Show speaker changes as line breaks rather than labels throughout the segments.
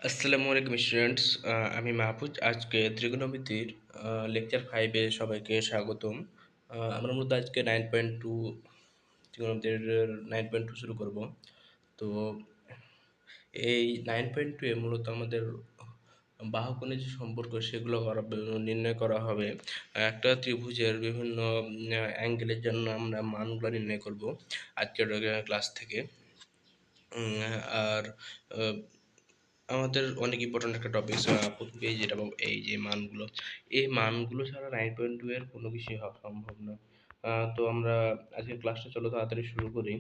আসসালামু আলাইকুম স্টুডেন্টস। আমি মাহফুজ। আজকে ত্রিকোণমিতির লেকচার 5-এ সবাইকে স্বাগতম। আমরা মূলত আজকে 9.2 ত্রিকোণমিতির 9.2 শুরু করব। তো এই 9.2 এ মূলত আমাদের বাহুকোণের যে সম্পর্ক সেগুলো নির্ণয় করা হবে। একটা ত্রিভুজের বিভিন্ন অ্যাঙ্গেলের জন্য আমরা মানগুলো নির্ণয় করব আজকের ক্লাস থেকে। আর আহ, আমাদের অনেক ইম্পর্ট্যান্ট একটা টপিক। প্রথমে যেটা পাবো এই যে মানগুলো, এই মানগুলো ছাড়া 9.2 এর কোনো কিছুই হওয়া সম্ভব না। তো আমরা আজকের ক্লাসটা চলো তাড়াতাড়ি শুরু করি।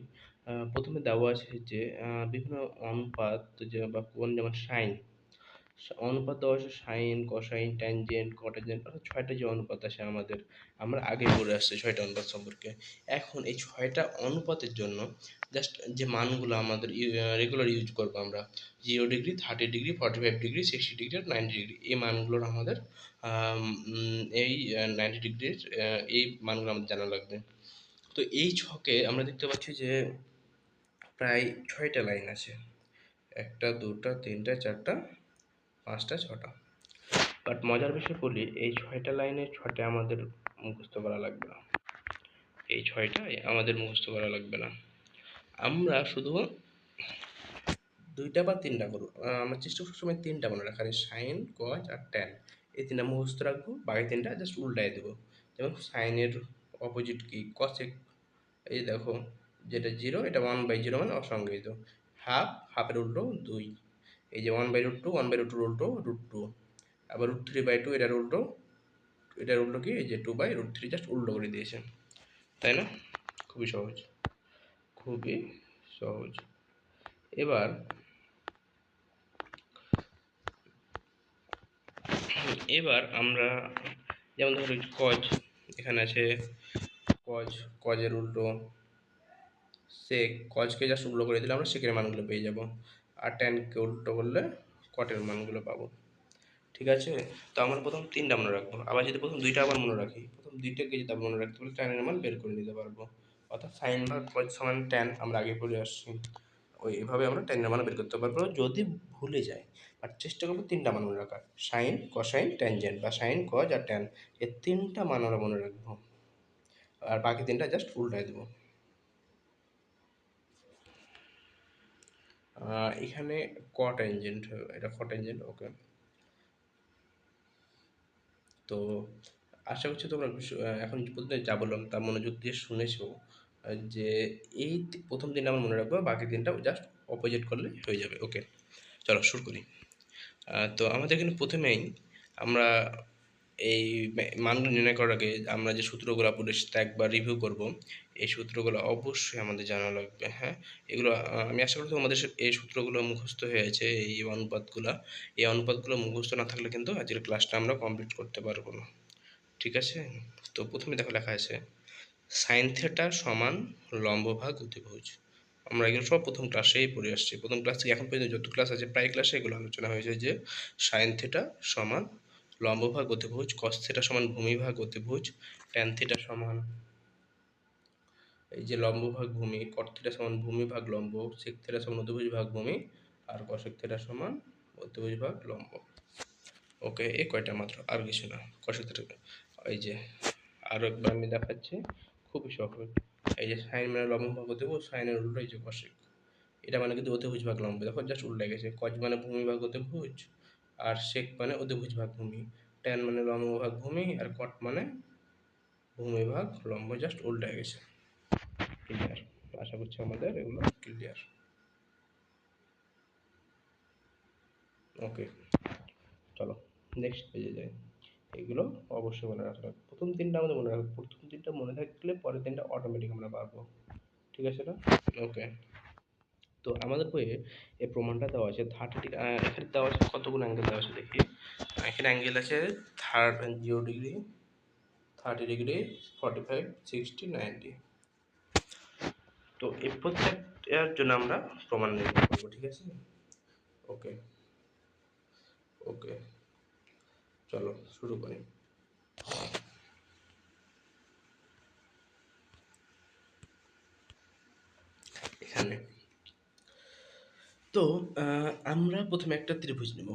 প্রথমে দেওয়া আছে যে বিভিন্ন অনুপাত যে বা কোণ, যেমন সাইন অনুপাত দেওয়া আছে, সাইন, কোসাইন, ট্যানজেন্ট, কট্যানজেন্ট, অর্থাৎ 6টা যে অনুপাত আছে আমাদের, আমরা আগে পড়ে আসছি 6টা অনুপাত সম্পর্কে। এখন এই 6টা অনুপাতের জন্য জাস্ট যে মানগুলো আমাদের রেগুলার ইউজ করবো আমরা, 0 ডিগ্রি, 30 ডিগ্রি, 45 ডিগ্রি, 60 ডিগ্রি আর 90 ডিগ্রি, এই মানগুলোর আমাদের এই 90 ডিগ্রির এই মানগুলো আমাদের জানা লাগবে। তো এই ছকে আমরা দেখতে পাচ্ছি যে প্রায় 6টা লাইন আছে, 1টা 2টা 3টা 4টা 5টা 6টা। বাট মজার বিষয় বলি, এই 6টা লাইনের 6টা আমাদের মুখস্থ করা লাগবে না। এই 6টাই আমাদের মুখস্থ করা লাগবে না। আমরা শুধু 2টা বা 3টা করবো। আমরা চেষ্টা করবো সবসময় 3টা মনে রাখার, সাইন, কজ আর ট্যান, এই 3টা মুখস্থ রাখবো, বাকি 3টা জাস্ট উল্টায় দেবো। যেমন সাইনের অপোজিট কি, কসেক। এই দেখো, যেটা 0 এটা 1/0 মানে অসংজ্ঞায়িত। হাফ, হাফের উল্টো 2। এই যে 1/√2, 1/√2 উল্টো √2। আবার √3/2 এটার উল্টো, এটার উল্টো কি, এই যে 2/√3, জাস্ট উল্টো করে দিয়েছে, তাই না? খুবই সহজ, খুবই সহজ। এবার এবার আমরা যেমন ধরো কজ, এখানে আছে কজ, কজের উল্টো সেক, কজকে জাস্ট উল্টো করে দিলে আমরা সেকের মানগুলো পেয়ে যাব। আর ট্যানকে উল্টো করলে কটের মানগুলো পাবো। ঠিক আছে? তো আমরা প্রথম 3টা মনে রাখবো। আবার যদি প্রথম 2টা আবার মনে রাখি, প্রথম 2টাকে যদি আবার মনে রাখতে পারলে ট্যানের মান বের করে নিতে পারবো। অর্থাৎ সাইন ভাগ কজ সমান ট্যান আমরা আগে পড়ে আসছি। এভাবে আমরা ট্যানের মান বের করতে পারবো যদি ভুলে যাই। আর চেষ্টা করবো 3টা মান মনে রাখার, সাইন, কোসাইন, ট্যানজেন্ট, বা সাইন, কজ আর ট্যান, এই 3টা মান আমরা মনে রাখবো। আর বাকি 3টা জাস্ট উল্টায় দেবো। এখানে কট্যানজেন্ট, এটা কট্যানজেন্ট। ওকে। তো আশা করছি তোমরা এখন পর্যন্ত যা বললাম তা মনোযোগ দিয়ে শুনেছো। যে এই প্রথম 3টা আমার মনে রাখবো, বাকি 3টা জাস্ট অপোজিট করলে হয়ে যাবে। ওকে, চলো শুরু করি। তো আমাদের এখানে প্রথমেই আমরা এই মানগুলো নির্ণয় করার আগে আমরা যে সূত্রগুলো পড়েছি তা একবার রিভিউ করব। এই সূত্রগুলো অবশ্যই আমাদের জানা লাগবে। হ্যাঁ, এগুলো আমি আশা করি তোমাদের এই সূত্রগুলো মুখস্থ হয়ে আছে, এই অনুপাতগুলো। এই অনুপাতগুলো মুখস্থ না থাকলে কিন্তু আজকের ক্লাসটা আমরা কমপ্লিট করতে পারবো না। ঠিক আছে? তো প্রথমে দেখো লেখা আছে সাইন থিটা সমান লম্বভাগ অতিভুজ। আমরা এগুলো সব প্রথম ক্লাসেই পড়ে আসছি। প্রথম ক্লাস থেকে এখন পর্যন্ত যত ক্লাস আছে প্রায় ক্লাসে এগুলো আলোচনা হয়েছে যে সাইন থিটা সমান লম্বভাগ অতিভুজ, কস থিটা সমান ভূমিভাগ অতিভুজ, ট্যান থিটা সমান এই যে লম্বভাগ ভূমি, কট থিটা সমান ভূমি ভাগ লম্ব, সেক থিটা সমান অতিভুজ ভাগ ভূমি, আর কসেক থিটা সমান অতিভুজ ভাগ লম্ব। ওকে, এই কয়টা মাত্র, আর কিছু না। কসেক থিটা, এই যে আরও একবার আমি দেখাচ্ছি, খুবই সহজ। এই যে সাইন মানে লম্বভাগ অতিভুজ, সাইনের উল্টো এই যে কসেক, এটা মানে কিন্তু অতিভুজ ভাগ লম্ব। দেখো জাস্ট উল্টে গেছে। কজ মানে ভূমি ভাগ অতিভুজ, আর সেক মানে অতিভুজ ভাগ ভূমি, ট্যান মানে লম্ব ভাগ ভূমি, আর কট মানে ভূমি ভাগ লম্ব, জাস্ট উল্টে গেছে। ক্লিয়ার? আশা করছি আমাদের এগুলো ক্লিয়ার। ওকে, চলো নেক্সট পেজে যাই। এগুলো অবশ্যই মনে রাখতে হবে। প্রথম 3টা আমাদের মনে রাখবে, প্রথম 3টা মনে থাকলে পরের 3টা অটোমেটিক আমরা পারবো। ঠিক আছে না? ওকে। তো আমাদের বইয়ে এই প্রমাণটা দেওয়া আছে 30 এখানে দেওয়া আছে কতগুলো অ্যাঙ্গেল দেওয়া আছে দেখি। এখানে অ্যাঙ্গেল আছে 0 ডিগ্রি, 30 ডিগ্রি, 45, 60, 90। তো এই প্রত্যেকটার জন্য আমরা প্রমাণ নির্ণয় করবো। ঠিক আছে? ওকে, ওকে, চলো শুরু করি। এখানে তো আমরা প্রথমে একটা ত্রিভুজ নেব।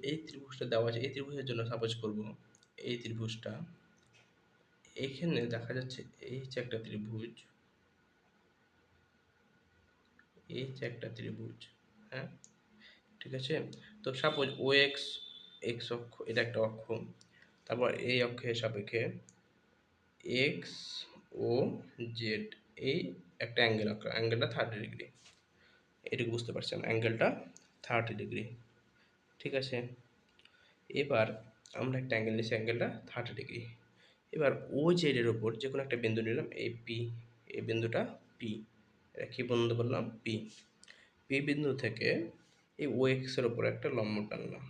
এই ত্রিভুজটা দেওয়া আছে। এই ত্রিভুজের জন্য সাপোজ করব এই ত্রিভুজটা এখানে দেখা যাচ্ছে এই হচ্ছে একটা ত্রিভুজ, এই হচ্ছে একটা ত্রিভুজ, হ্যাঁ? ঠিক আছে? তো সাপোজ OX এক্স অক্ষ এটা একটা অক্ষ। তারপর এই অক্ষের সাপেক্ষে এক্স, ও, জেড এই একটা অ্যাঙ্গেল আঁকা। অ্যাঙ্গেলটা 30 ডিগ্রি। এটুকু বুঝতে পারছেন? অ্যাঙ্গেলটা 30 ডিগ্রি। ঠিক আছে? এবার আমরা একটা অ্যাঙ্গেল নিচ্ছি, অ্যাঙ্গেলটা 30 ডিগ্রি। এবার ও জেড এর উপর যে কোনো একটা বিন্দু নিলাম, এই পি, এই বিন্দুটা পি। এটা কি বিন্দু বললাম? পি। পি বিন্দু থেকে এই ও এক্স এর উপর একটা লম্ব টানলাম,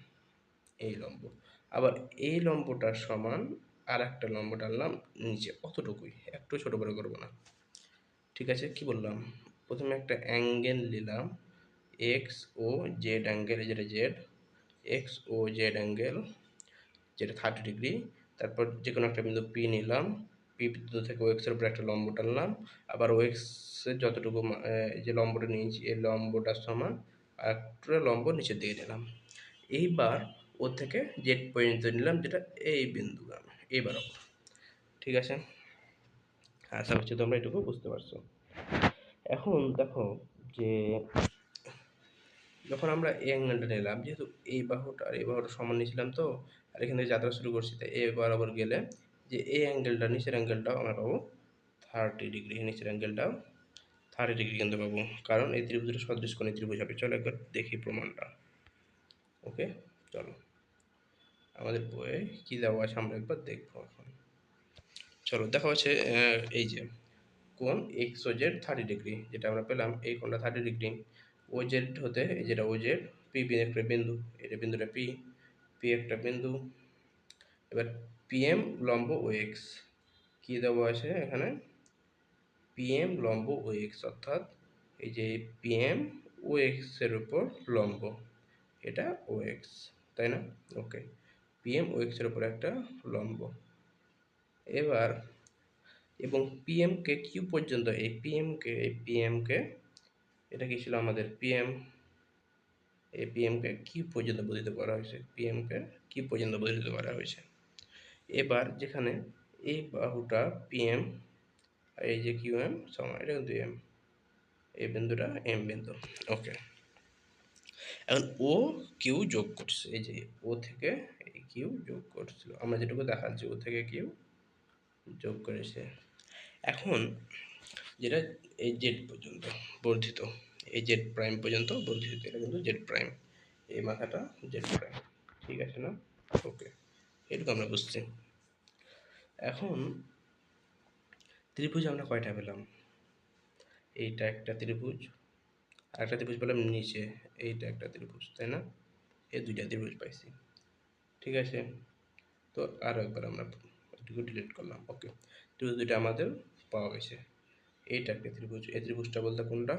এই লম্ব। আবার এই লম্বটার সমান আর একটা লম্ব টানলাম নিচে, অতটুকুই, একটু ছোট করে করবো না। ঠিক আছে? কি বললাম? প্রথমে একটা অ্যাঙ্গেল নিলাম, এক্স ও জেড অ্যাঙ্গেল, যেটা জেড, এক্স ও জেড অ্যাঙ্গেল যেটা 30 ডিগ্রি। তারপর যে কোনো একটা বিন্দু পি নিলাম, পি বিন্দু থেকে ও এক্সের উপরে একটা লম্ব টানলাম। আবার ও এক্সের যতটুকু যে লম্বটা নিয়েছি এই লম্বটার সমান আর একটা লম্ব নিচের দিকে নিলাম। এইবার ও থেকে জেড পর্যন্ত নিলাম, যেটা এই বিন্দু। এইবার ঠিক আছে? আশা করছি তোমরা এটুকু বুঝতে পারছো। এখন দেখো যে যখন আমরা এই অ্যাঙ্গেলটা নিলাম, যেহেতু এই বাহুটা আর এই বাহুটা সমান নিয়েছিলাম, তো আর এখান থেকে যাত্রা শুরু করছি, তাই এ বরাবর গেলে যে এই অ্যাঙ্গেলটা, নিচের অ্যাঙ্গেলটাও আমরা পাবো 30 ডিগ্রি। নিচের অ্যাঙ্গেলটাও 30 ডিগ্রি কিন্তু পাবো, কারণ এই ত্রিভুজটা সদৃশকোণী ত্রিভুজ হবে। চলো একবার দেখি প্রমাণটা। ওকে, চলো আমাদের বইয়ে কী দেওয়া আছে আমরা একবার দেখবো এখন। চলো দেখা হচ্ছে এই যে কোণ এক্স ও জেড 30 ডিগ্রি, যেটা আমরা পেলাম এই কোণটা 30 ডিগ্রি। ও জেড হতে এই যেটা ও জেড, পি একটা বিন্দু, এটা বিন্দুটা পি, পি একটা বিন্দু। এবার পিএম লম্ব ও এক্স কী দেওয়া আছে এখানে? পিএম লম্ব ও এক্স, অর্থাৎ এই যে পিএম ও এক্সের উপর লম্ব, এটা ও এক্স, তাই না? ওকে, পিএম ও এক্সের উপর একটা লম্ব। এবার এবং পিএমকে কিউ পর্যন্ত, এই পিএমকে এটা কি ছিল আমাদের পিএম, এই পিএমকে কিউ পর্যন্ত বর্ধিত করা হয়েছে, পিএমকে কিউ পর্যন্ত বর্ধিত করা হয়েছে। এবার যেখানে এই বাহুটা পিএম আর এই যে কিউএম সমান, এটা কিন্তু এম, এই বিন্দুটা এম বিন্দু। ওকে, এখন ও কিউ যোগ করছে, এই যে ও থেকে এই কিউ যোগ করছিল, আমরা যেটুকু দেখাচ্ছি ও থেকে কিউ যোগ করেছে। এখন যেটা এই জেড পর্যন্ত বর্ধিত, এই জেড প্রাইম পর্যন্ত বর্ধিত, এটা কিন্তু জেড প্রাইম, এই মাথাটা জেড প্রাইম। ঠিক আছে না? ওকে, এটুকু আমরা বুঝছি। এখন ত্রিভুজ আমরা কয়টা পেলাম? এইটা একটা ত্রিভুজ, আর একটা ত্রিভুজ পেলাম নিচে, এইটা একটা ত্রিভুজ, তাই না? এই দুইটা ত্রিভুজ পাইছি। ঠিক আছে? তো আরও একবার আমরা এটুকু ডিলিট করলাম। ওকে, ত্রিভুজ দুইটা আমাদের পাওয়া গেছে। এইটা একটা ত্রিভুজ, এই ত্রিভুজটা বলতে কোনটা?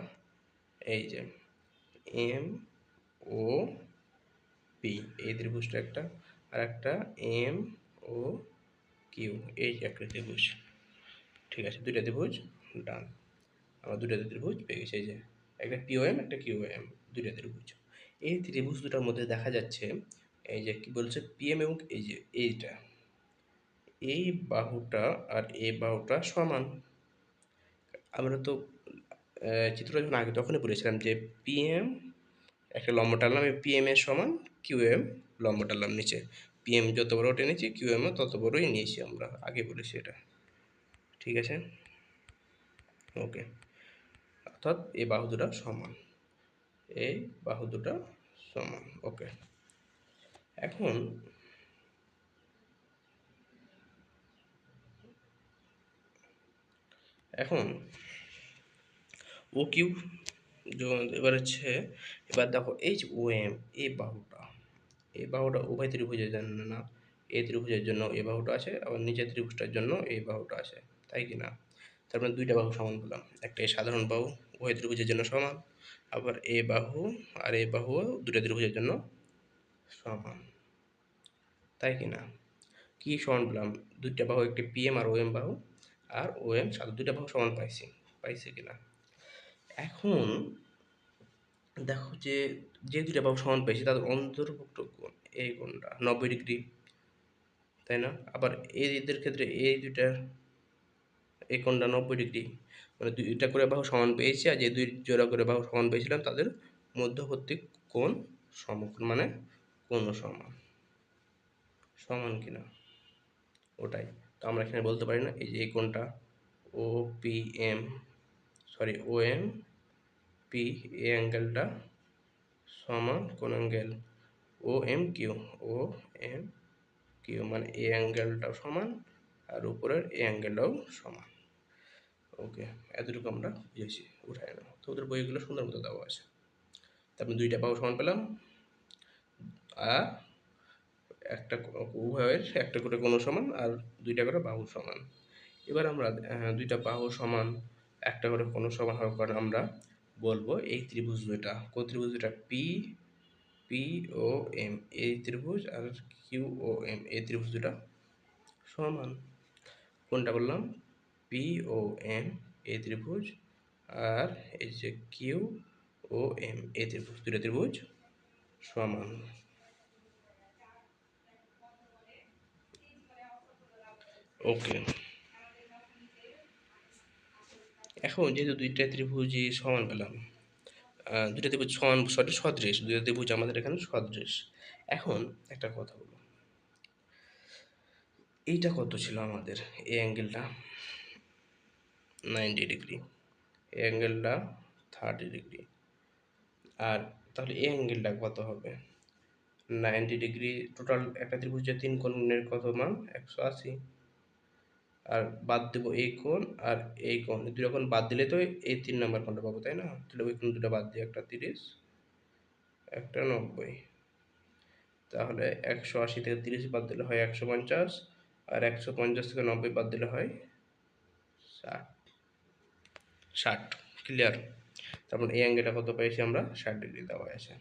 এই যে এম ও পি, এই ত্রিভুজটা একটা, আর একটা এম ও কিউ, এই যে একটা ত্রিভুজ। ঠিক আছে, দুইটা ত্রিভুজ ডান, আমরা দুইটা ত্রিভুজ পেয়ে গেছি। এই যে একটা পিওএম একটা কিউএম, দুইটা ত্রিভুজ। এই ত্রিভুজ দুটার মধ্যে দেখা যাচ্ছে এই যে কি বলছে পিএম এবং এই যে এইটা, এই বাহুটা আর এই বাহুটা সমান। আমরা তো চিত্রটা যখন আগে তখনই বলেছিলাম যে পিএম একটা লম্ব টানলাম, এই পিএম এর সমান কিউএম লম্ব টানলাম নিচে, পিএম যত বড় টেনেছি কিউএমও তত বড়ই নিয়েছি, আমরা আগে বলেছি এটা। ঠিক আছে? ওকে, অর্থাৎ এই বাহু দুটা সমান, এই বাহু দুটা সমান। ওকে, এখন এখন ও কিউ এবার হচ্ছে, এবার দেখো এই যে ও এম, এই বাহুটা, এই বাহুটা উভয় ত্রিভুজের জন্য না, এই ত্রিভুজের জন্য এই বাহুটা আছে, আবার নিচের ত্রিভুজটার জন্য এই বাহুটা আছে, তাই কি না? তার মানে দুইটা বাহু সমান পেলাম, একটা এই সাধারণ বাহু উভয় ত্রিভুজের জন্য সমান, আবার এই বাহু আর এই বাহু দুটো ত্রিভুজের জন্য সমান, তাই কি না? কি সমান পেলাম? দুইটা বাহু, একটি পিএম আর ওএম বাহু, আর ওএম সাথে দুইটা বাহু সমান পাইছি, পাইছি কিনা? এখন দেখো যে যে দুইটা বাহু সমান পেয়েছি তাদের অন্তর্ভুক্ত কোণ এই কোণটা 90 ডিগ্রি, তাই না? আবার এদের ক্ষেত্রে এই দুইটার এই কোণটা 90 ডিগ্রি, মানে দুইটা করে বাহু সমান পেয়েছি, আর যে দুই জোড়া করে বাহু সমান পেয়েছিলাম তাদের মধ্যবর্তী কোণ সমকোণ, মানে কোণও সমান। সমান কিনা ওটাই তো আমরা এখানে বলতে পারি না, এই যে এই কোণটা ও পি এম, সরি ও এম পি, এই অ্যাঙ্গেলটা সমান কোন অ্যাঙ্গেল ও এম কিউ, ও এম কিউ, মানে এই অ্যাঙ্গেলটাও সমান আর উপরের এই অ্যাঙ্গেলটাও সমান। ওকে, এতটুকু আমরা বুঝেছি, উঠায় না তো ওদের বইগুলো সুন্দর মতো দেওয়া আছে। তারপরে দুইটা বাহু সমান পেলাম, আর একটা উভয়ের একটা করে কোণ সমান আর দুইটা করে বাহু সমান। এবার আমরা দুইটা বাহু সমান একটা করে কোণ সমান হওয়ার কারণে আমরা বলবো এই ত্রিভুজ দুইটা, কোন ত্রিভুজ দুইটা পি পি ও এম এই ত্রিভুজ, আর কিউ ও এম এই ত্রিভুজ দুটা সমান। কোনটা বললাম? পি ও এম এই ত্রিভুজ, আর এই যে কিউ ও এম এই ত্রিভুজ, দুটা ত্রিভুজ সমান। ওকে, এখন যেহেতু দুইটা ত্রিভুজই সমান পেলাম, দুইটা ত্রিভুজ সমান সরি সদৃশ, দুইটা ত্রিভুজ আমাদের এখানে সদৃশ। এখন একটা কথা বলবো, এইটা কত ছিল আমাদের? এই অ্যাঙ্গেলটা 90 ডিগ্রি, এই অ্যাঙ্গেলটা 30 ডিগ্রি, আর তাহলে এই অ্যাঙ্গেলটা কত হবে? 90 ডিগ্রি। টোটাল একটা ত্রিভুজের তিন কোণের কত মান? 180। আর বাদ দেবো এই কোণ আর এই কোণ, এই দুটো কোণ বাদ দিলে তো এই 3 নম্বর কোণটা পাবো, তাই না? তাহলে ওই কোণ দুটো বাদ দিয়ে একটা 30, একটা 90, তাহলে 180 থেকে 30 বাদ দিলে হয় 150, আর 150 থেকে 90 বাদ দিলে হয় 60। 60 ক্লিয়ার? তারপর এই অ্যাঙ্গেলটা কত পেয়েছি আমরা? 60 ডিগ্রি দেওয়া আছে,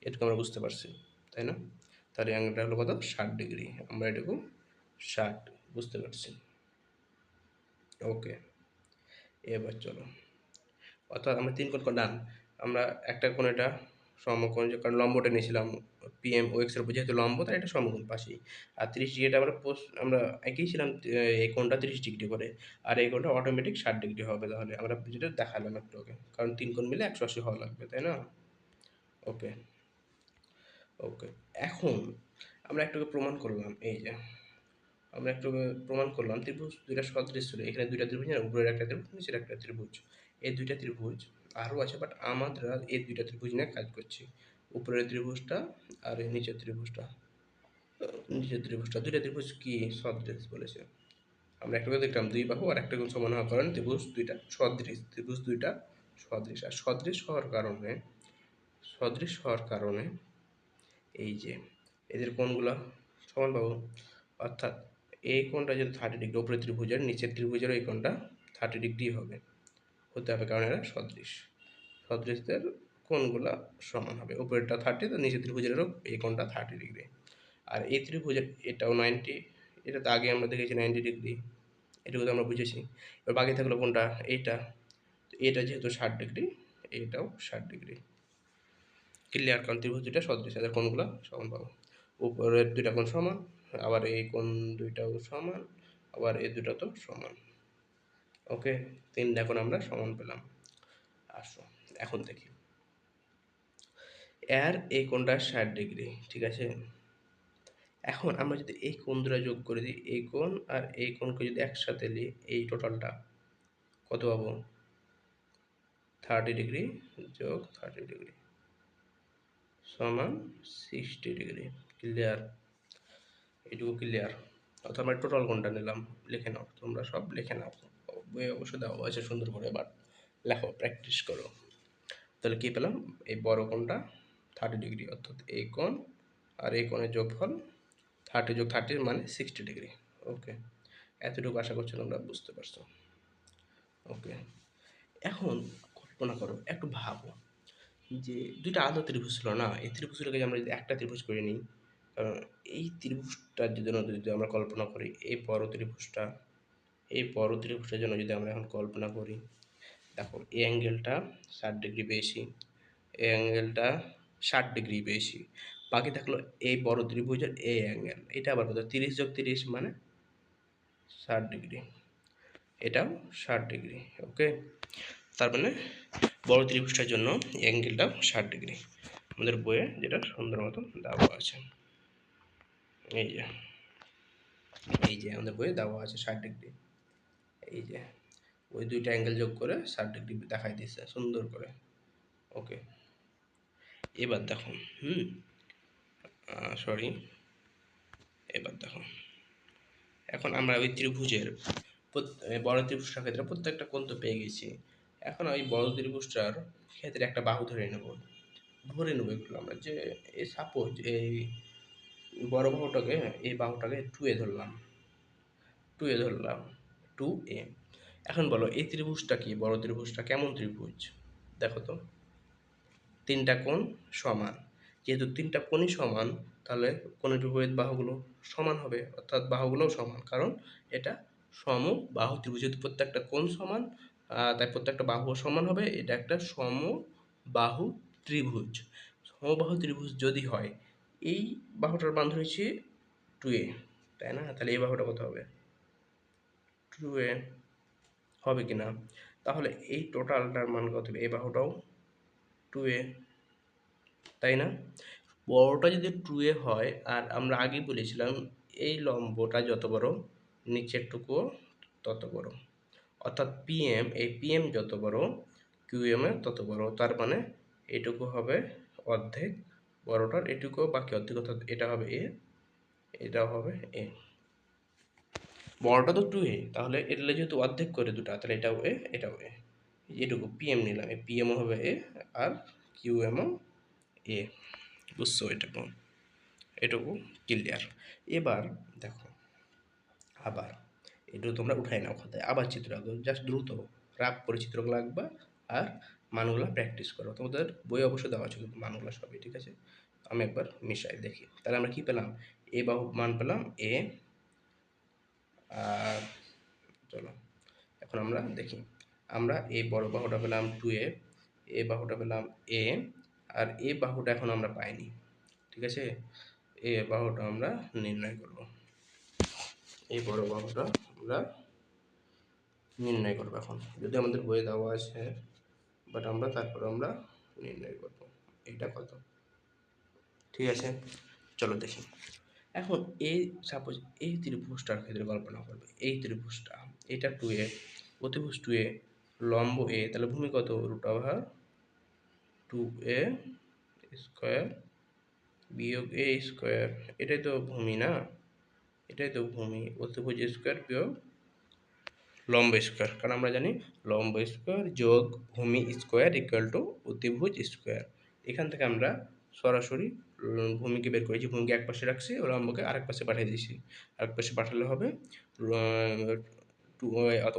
এটুকু আমরা বুঝতে পারছি, তাই না? তাহলে অ্যাঙ্গেলটা হলো কত? 60 ডিগ্রি, আমরা এটুকু 60 বুঝতে পারছি। ওকে, এবার চলো, অর্থাৎ আমরা তিন কোণ ডান, আমরা একটা কোণ এটা সমকোণ, যে কারণ লম্বটা নিয়েছিলাম পিএম ও এক্সের উপর, যেহেতু লম্ব তাই এটা সমকোণ পাশেই। আর 30 ডিগ্রিটা আমরা এঁকেছিলাম এই কোণটা 30 ডিগ্রি করে, আর এই কোণটা অটোমেটিক 60 ডিগ্রি হবে, তাহলে আমরা যেটা দেখালাম একটু ওকে, কারণ তিন কোণ মিলে 180 হওয়া লাগবে, তাই না? ওকে, ওকে, এখন আমরা একটু প্রমাণ করলাম, এই যে আমরা একটু প্রমাণ করলাম ত্রিভুজ দুইটা সদৃশ ছিল, এখানে দুইটা ত্রিভুজ না, উপরের একটা ত্রিভুজ নিচের একটা ত্রিভুজ, এই দুইটা ত্রিভুজ আরও আছে, বাট আমরা এই দুইটা ত্রিভুজ নিয়ে কাজ করছি, উপরের ত্রিভুজটা আর এই নিচের ত্রিভুজটা দুইটা ত্রিভুজ কি সদৃশ বলেছে। আমরা একটা করে দেখলাম দুই বাহু আর একটা কোণ সমান হওয়ার কারণে ত্রিভুজ দুইটা সদৃশ, ত্রিভুজ দুইটা সদৃশ, আর সদৃশ হওয়ার কারণে এই যে এদের কোণগুলো সমান পাবো, অর্থাৎ এই কোণটা যদি 30 ডিগ্রি, উপরের ত্রিভুজের নিচের ত্রিভুজেরও এই কোণটা 30 ডিগ্রি হতে হবে, কারণ এরা সদৃশ, সদৃশদের কোণগুলো সমান হবে, উপরেরটা 30 তো নিচের ত্রিভুজেরও এই কোণটা 30 ডিগ্রি, আর এই ত্রিভুজের এটাও 90, এটা তো আগে আমরা দেখেছি 90 ডিগ্রি, এটুকু তো আমরা বুঝেছি। এবার বাকি থাকলো কোনটা? এইটা, এটা যেহেতু 60 ডিগ্রি, এইটাও 60 ডিগ্রি, ক্লিয়ার? কারণ ত্রিভুজ দুইটা সদৃশ, এদের কোণগুলো সমান পাবো, উপরের দুইটা কোণ সমান, আবার এই কোণ দুইটাও সমান, আবার এই দুটো তো সমান। ওকে, তিনটা কোণ আমরা সমান পেলাম। আসো এখন দেখি, এর এই কোণটা 60 ডিগ্রি, ঠিক আছে? এখন আমরা যদি এই কোণ দুটো যোগ করে দিই, এই কোণ আর এই কোণকে যদি একসাথে নিই, এই টোটালটা কত পাবো? 30 ডিগ্রি যোগ 30 ডিগ্রি সমান 60 ডিগ্রি, ক্লিয়ার? এইটুকু ক্লিয়ার? অর্থাৎ আমরা টোটাল কোণটা নিলাম, লিখে নাও, তোমরা সব লিখে নাও, বইয়ে অবশ্যই দেওয়া আছে সুন্দর করে, এবার লেখো, প্র্যাকটিস করো। তাহলে কী পেলাম? এই বড় কোণটা 30 ডিগ্রি, অর্থাৎ এই কোণ আর এই কোণের যোগফল 30 যোগ 30 মানে 60 ডিগ্রি। ওকে, এতটুকু আশা করছি তোমরা বুঝতে পারছো। ওকে, এখন কল্পনা করো, একটু ভাবো যে দুইটা আলাদা ত্রিভুজ ছিল না, এই ত্রিভুজটাকে আমরা যদি একটা ত্রিভুজ করে নিই, কারণ এই ত্রিভুজটার জন্য যদি আমরা কল্পনা করি, এই বড় ত্রিভুজটার জন্য যদি আমরা এখন কল্পনা করি, দেখো এই অ্যাঙ্গেলটা 60 ডিগ্রি বেশি, এই অ্যাঙ্গেলটা 60 ডিগ্রি বেশি, বাকি থাকলো এই বড় ত্রিভুজের এই অ্যাঙ্গেল, এটা আবার কত 30 যোগ 30 মানে 60 ডিগ্রি, এটাও 60 ডিগ্রি। ওকে, তার মানে বড় ত্রিভুজটার জন্য অ্যাঙ্গেলটাও 60 ডিগ্রি আমাদের বইয়ে যেটা সুন্দর মতো দেওয়া আছে। এই যে আমাদের বইয়ে দেওয়া আছে 60 ডিগ্রি। এই যে ওই দুইটা অ্যাঙ্গেল যোগ করে 60 ডিগ্রি দেখাই দিচ্ছে সুন্দর করে। ওকে, এবার দেখো সরি, এবার দেখো এখন আমরা ওই ত্রিভুজের বড় ত্রিভুজটার ক্ষেত্রে প্রত্যেকটা কোণ তো পেয়ে গেছি। এখন ওই বড় ত্রিভুজটার ক্ষেত্রে একটা বাহু ধরে নেব এগুলো আমরা, যে এই সাপোজ এই বড় বাহুটাকে, এই বাহুটাকে 2a ধরলাম, 2a। এখন বলো এই ত্রিভুজটা কি, বড় ত্রিভুজটা কেমন ত্রিভুজ? দেখো তো, তিনটা কোণ সমান, যেহেতু তিনটা কোণই সমান তাহলে কোণের বিপরীত বাহুগুলো সমান হবে, অর্থাৎ বাহুগুলোও সমান, কারণ এটা সমবাহু ত্রিভুজ, যেহেতু প্রত্যেকটা কোণ সমান তাই প্রত্যেকটা বাহুও সমান হবে। এটা একটা সমবাহু ত্রিভুজ। সমবাহু ত্রিভুজ যদি হয়, এই বাহুটার মান ধরেছি 2a, তাই না? তাহলে এই বাহুটা কত হবে? 2a হবে কি না? তাহলে এই টোটালটার মান কত হবে? এই বাহুটাও 2a, তাই না? বড়টা যদি 2a হয়, আর আমরা আগেই বলেছিলাম এই লম্বটা যত বড় নিচেরটুকুও তত বড়, অর্থাৎ পিএম, এই পিএম যত বড় কিউএম এর তত বড়, তার মানে এটুকু হবে অর্ধেক বড়টার, এটুকুও বাকি অর্ধেক, অর্থাৎ এটা হবে এ, এটাও হবে এ। বড়টা তো 2a, তাহলে এটা যেহেতু অর্ধেক করে দুটা, তাহলে এটাও এ, এটাও এ, এটুকু পিএম নিলাম, এই পিএমও হবে এ আর কিউএমও এ। বুঝছো? এটুকু ক্লিয়ার। এবার দেখো, আবার এটুকু তোমরা উঠাই নাও খাতায়, আবার চিত্র আঁকো, জাস্ট দ্রুত রাফ করে চিত্রগুলো আঁকবা আর মানগুলো প্র্যাকটিস করো। তোমাদের বই অবশ্য দেওয়া আছে কিন্তু মানগুলো সবই, ঠিক আছে? আমি একবার মিশাই দেখি, তাহলে আমরা কি পেলাম? এ বাহু মান পেলাম এ, আর চলো এখন আমরা দেখি, আমরা এই বড় বাহুটা পেলাম 2a, এ বাহুটা পেলাম এ, আর এ বাহুটা এখন আমরা পাইনি, ঠিক আছে? এ বাহুটা আমরা নির্ণয় করব, এই বড় বাহুটা আমরা নির্ণয় করবো এখন, যদি আমাদের বইয়ে দেওয়া আছে, বাট তারপরে আমরা নির্ণয় করব এটা কত। ঠিক আছে, চলো দেখি। এখন এই সাপোজ এই ত্রিভুজটার ক্ষেত্রে কল্পনা করবে, এই ত্রিভুজটা এটা 2a, অতিভুজ 2a, লম্ব এ, তাহলে ভূমি কত? √2a স্কোয়ার বিয়োগ এ স্কোয়ার, এটাই তো ভূমি না? এটাই তো ভূমি, অতিভুজ স্কোয়ার বিয়োগ লম্ব স্কোয়ার, কারণ আমরা জানি লম্ব স্কোয়ার যোগ ভূমি স্কোয়ার ইকুয়াল টু অতিভুজ স্কোয়ার। এখান থেকে আমরা সরাসরি ভূমিকে বের করেছি, ভূমিকে এক পাশে রাখছি, লম্বকে আরেক পাশে পাঠিয়ে দিয়েছি, আরেক পাশে পাঠালে হবে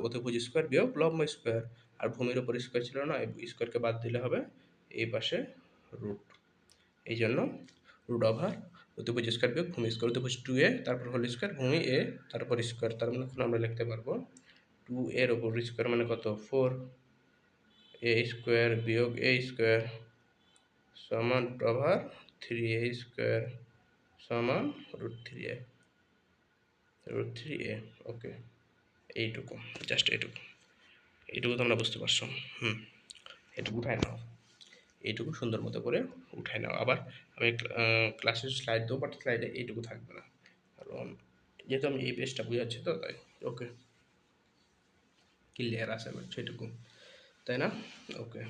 অতিভুজ স্কোয়ার বিয়োগ লম্ব স্কোয়ার, আর ভূমির ওপর স্কোয়ার ছিল না, স্কোয়ারকে বাদ দিলে হবে এই পাশে রুট, এই জন্য √ওভার অতিভুজ স্কোয়ার বিয়োগ ভূমি স্কোয়ার, অতিভুজ 2a তারপর হোল স্কোয়ার, ভূমি এ তারপর স্কোয়ার, তার মানে এখন আমরা লিখতে পারবো 2 এর ওপর স্কোয়ার মানে কত? 4, এ স্কোয়ার বিয়োগ এ স্কোয়ার সমান √ওভার 3a স্কোয়ার সমান √3a, √3a। ওকে, এইটুকু, জাস্ট এইটুকু তোমরা বুঝতে পারছো? এটুকু উঠায় নাও, এইটুকু সুন্দর মতো করে উঠায় নাও। আবার আমি ক্লাসের স্লাইড দেবো, বাট স্লাইডে এইটুকু থাকবে না, কারণ যেহেতু আমি এই পেজটা বুঝাচ্ছি তো, তাই। ওকে, ক্লিয়ার আছে সেটুকু, তাই না? ওকে,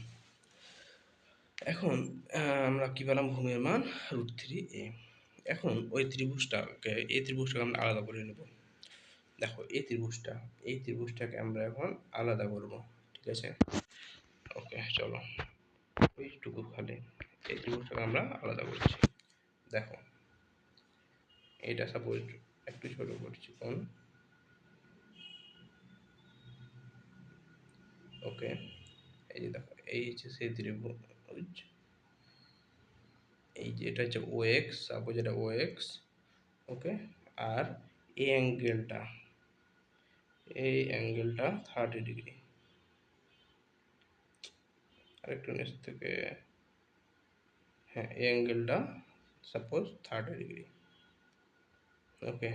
এখন আমরা কি পেলাম? ভূমির মান √3a। এখন ওই ত্রিভুজটাকে, এই ত্রিভুজটাকে আমরা আলাদা করে নেব। দেখো এই ত্রিভুজটাকে আমরা এখন আলাদা করব, ঠিক আছে? ওকে, চলো এইটুকু খালি এই ত্রিভুজটাকে আমরা আলাদা করছি। দেখো এটা সাপোজ একটু ছোট করছি, কোন? ওকে, এই যে দেখো, এই হচ্ছে সেই ত্রিভুজ, এই যে এটা হচ্ছে OX, সাপোজ এটা OX। ওকে, আর এই অ্যাঙ্গেলটা 30 ডিগ্রি, আরেকটু নিচ থেকে হ্যাঁ, এই অ্যাঙ্গেলটা সাপোজ 30 ডিগ্রি। ওকে,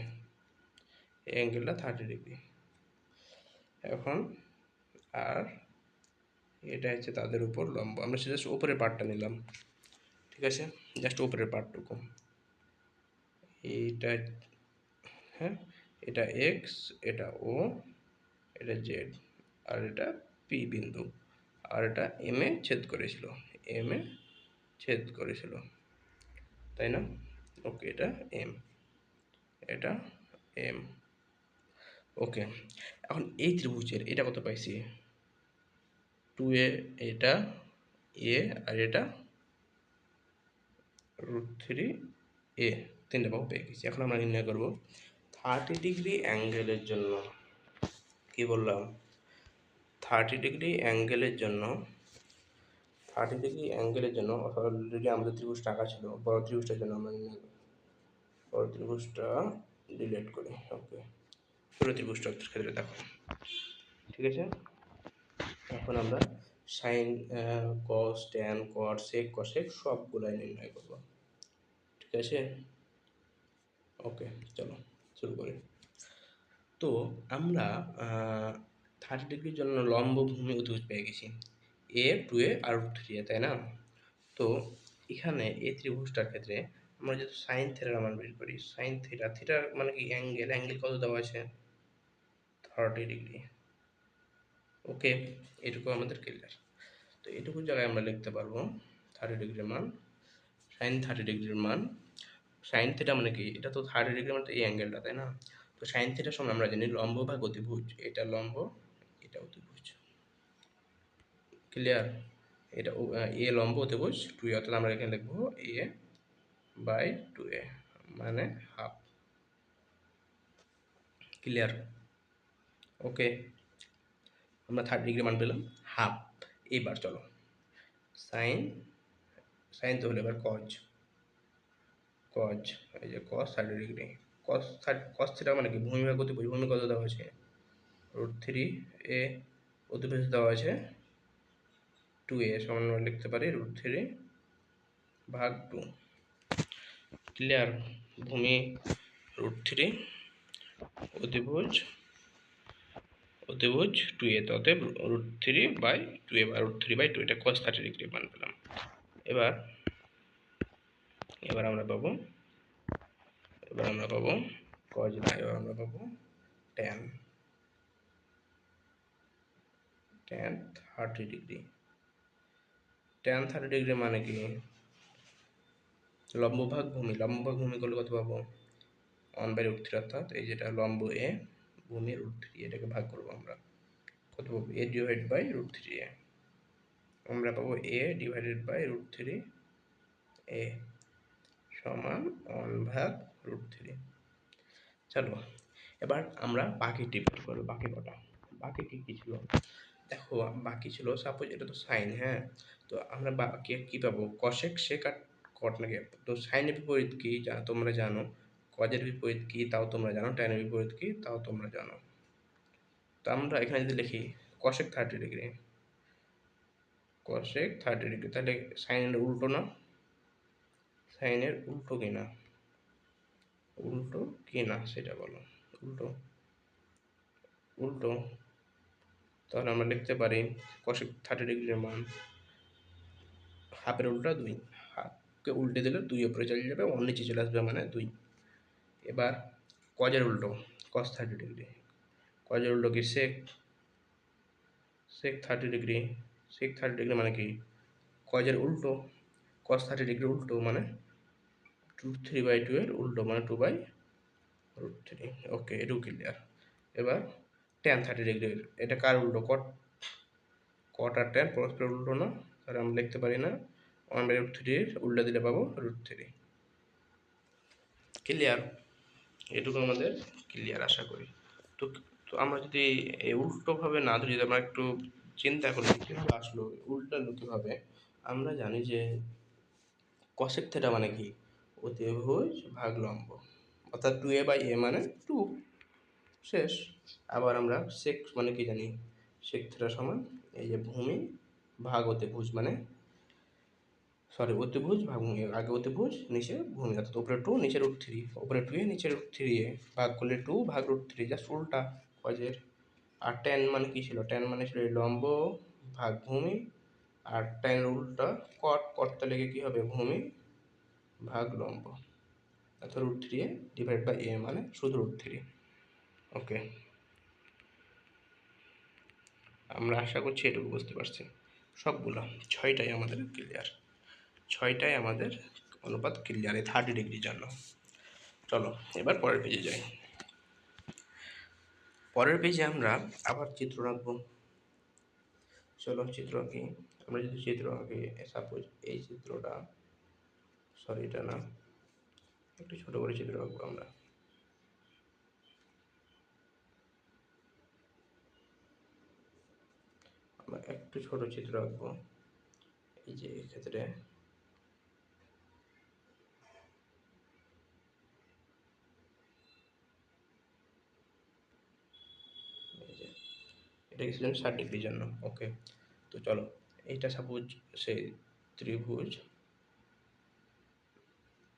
এই অ্যাঙ্গেলটা 30 ডিগ্রি। এখন আর এটা হচ্ছে তাদের উপর লম্ব। আমরা জাস্ট উপরের পার্টটা নিলাম, ঠিক আছে, জাস্ট উপরের পার্টটুকু। এইটা, হ্যাঁ, এটা এক্স, এটা ও, এটা জেড, আর এটা পি বিন্দু, আর এটা এম এ ছেদ করেছিল, এম এ ছেদ করেছিল, তাই না? ওকে, এটা এম, এটা এম। ওকে, এখন এই ত্রিভুজের এটা কত পাইছি? 2a, এটা এ, আর এটা √3a, তিনটা বাহু পেয়ে গেছি। এখন আমরা নির্ণয় করব 30 ডিগ্রি অ্যাঙ্গেলের জন্য। কি বললাম? 30 ডিগ্রি অ্যাঙ্গেলের জন্য, 30 ডিগ্রি অ্যাঙ্গেলের জন্য অলরেডি আমাদের ত্রিভুজটা আঁকা ছিল। বড় ত্রিভুজটার জন্য আমরা নির্ণয় করব। বড় ত্রিভুজটা ডিলিট করি। ওকে, ছোটো ত্রিভুজটার ক্ষেত্রে দেখো, ঠিক আছে। এখন আমরা সাইন, কস, ট্যান, কট, সেক, কসেক সবগুলাই নির্ণয় করব, ঠিক আছে। ওকে, চলো শুরু করি। তো আমরা 30 ডিগ্রির জন্য লম্ব ভূমি অতিভুজ পেয়ে গেছি, এ, 2a আর √3a, তাই না? তো এখানে এই ত্রিভুজটার ক্ষেত্রে আমরা যদি সাইন থিটার মান বের করি, সাইন থিটা, থিটার মানে কি অ্যাঙ্গেল, অ্যাঙ্গেল কত দেওয়া আছে? 30 ডিগ্রি। ওকে, এটুকু আমাদের ক্লিয়ার। তো এটুকু জায়গায় আমরা লিখতে পারবো 30 ডিগ্রির মান, সাইন 30 ডিগ্রির মান। সাইন থিটা মানে কি? এটা তো 30 ডিগ্রি মানে তো এই অ্যাঙ্গেলটা, তাই না? তো সাইন থিটার সময় আমরা জানি লম্ব ভাগ অতিভুজ, এটা লম্ব, এটা অতিভুজ, ক্লিয়ার। এটা এ লম্ব, অতিভুজ 2a, অর্থাৎ আমরা এখানে লিখবো a/2a মানে হাফ, ক্লিয়ার। ওকে, আমরা 30 ডিগ্রি মান পেলাম, হাফ। এইবার চলো সাইন, সাইন তো হলো, এবার কজ, কজ, এই যে কস 30 ডিগ্রি, কস থিটা মানে কি? ভূমি ভাগ অতিভুজ, ভূমি কত দেওয়া আছে? √3a, অতিভুজ দেওয়া আছে 2a, সমান আমরা লিখতে পারি √3/2, ক্লিয়ার। ভূমি √3, অতিভুজ, অতিভুজ 2a, তো অতএব √3/2a বা √3/2, এটা cos 30 ডিগ্রি মান পেলাম। এবার এবার আমরা পাবো, এবার আমরা পাবো cos না, এবার আমরা পাবো tan, tan 30 degree. tan 30 degree মানে কি? লম্ব ভাগ ভূমি, লম্ব ভাগ ভূমি করলে কত পাবো? 1/√3, অর্থাৎ এই যেটা লম্ব এ, ভূমি √3, এটাকে ভাগ করবো আমরা, কত পাবো? a/√3a, আমরা পাবো a/√3a সমান 1/√3। চলো এবার আমরা বাকিটি বের করবো। বাকি কটা, বাকি কি ছিল দেখো, বাকি ছিল সাপোজ এটা তো সাইন, হ্যাঁ, তো আমরা বাকি কি পাবো? কশেক, সেক আর কট নাকি? তো সাইনের বিপরীত কি তোমরা জানো, কজের বিপরীত কি তাও তোমরা জানো, ট্যানের বিপরীত কি তাও তোমরা জানো। তো আমরা এখানে যদি লিখি কশেক 30 ডিগ্রি, কশেক 30 ডিগ্রি, তাহলে সাইনের উল্টো না? সাইনের উল্টো কি না? উল্টো কি না সেটা বলো, উল্টো, উল্টো। তাহলে আমরা লিখতে পারি কশেক 30 ডিগ্রির মান, হাফের উল্টা 2, হাফকে উল্টে দিলে 2 উপরে চলে যাবে, 1 নিচে চলে আসবে মানে 2। এবার কজের উল্টো, কস 30 ডিগ্রি, কজের উল্টো কি? সেক, সেক 30 ডিগ্রি, সেক 30 ডিগ্রি মানে কি? কজের উল্টো, কস 30 ডিগ্রি উল্টো মানে 3/2 এর উল্টো মানে 2/√3। ওকে, এটুকু ক্লিয়ার। এবার ট্যান 30 ডিগ্রির, এটা কার উল্টো? কট, কট আর ট্যান পরস্পর উল্টো না? তাহলে আমরা লিখতে পারি না, 1/√3 উল্টা দিলে পাবো √3, ক্লিয়ার। এটুকু আমাদের ক্লিয়ার আশা করি। তো তো আমরা যদি এই উল্টোভাবে না ধরি, যদি আমরা একটু চিন্তা করি কীভাবে আসলো, উল্টালো কীভাবে? আমরা জানি যে কসেক থিটা মানে কি? অতিভুজ ভাগ লম্ব, অর্থাৎ 2a/a মানে 2, শেষ। আবার আমরা সেক মানে কি জানি? সেক থিটা সমান এই যে ভূমি ভাগ অতিভুজ মানে সরি অতিভুজ ভাগ ভূমি, আগে অতিভুজ নিচে ভূমি, অর্থাৎ উপরে 2 নিচে √3, উপরে 2a নিচে √3a ভাগ করলে 2 ভাগ √3, জাস্ট উল্টা কজের। আর ট্যান মানে কি ছিল, ট্যান মানে ছিল লম্ব ভাগ ভূমি, আর ট্যানের উল্টা কট, কটটা লেগে কি হবে ভূমি ভাগ লম্ব, অর্থাৎ √3a ডিভাইড বাই a মানে শুধু √3। ওকে, আমরা আশা করছি এটুকু বুঝতে পারছি। সবগুলো 6টাই আমাদের ক্লিয়ার, 6টাই আমাদের অনুপাত ক্লিয়ার এই 30° জন্য। চলো এবার পরের পেজে যাই। পরের পেজে আমরা আবার চিত্র রাখবো। চলো চিত্র আঁকি। আমরা যদি চিত্র আঁকি, সাপোজ এই চিত্রটা, সরি এটা না, একটু ছোট করে চিত্র আঁকবো আমরা। আমরা একটু ছোট চিত্র আঁকবো, এই যে এক্ষেত্রে এই যে এটা ছিলেন 60° জন্য। ওকে, তো চলো এইটা সাপোজ সেই ত্রিভুজ,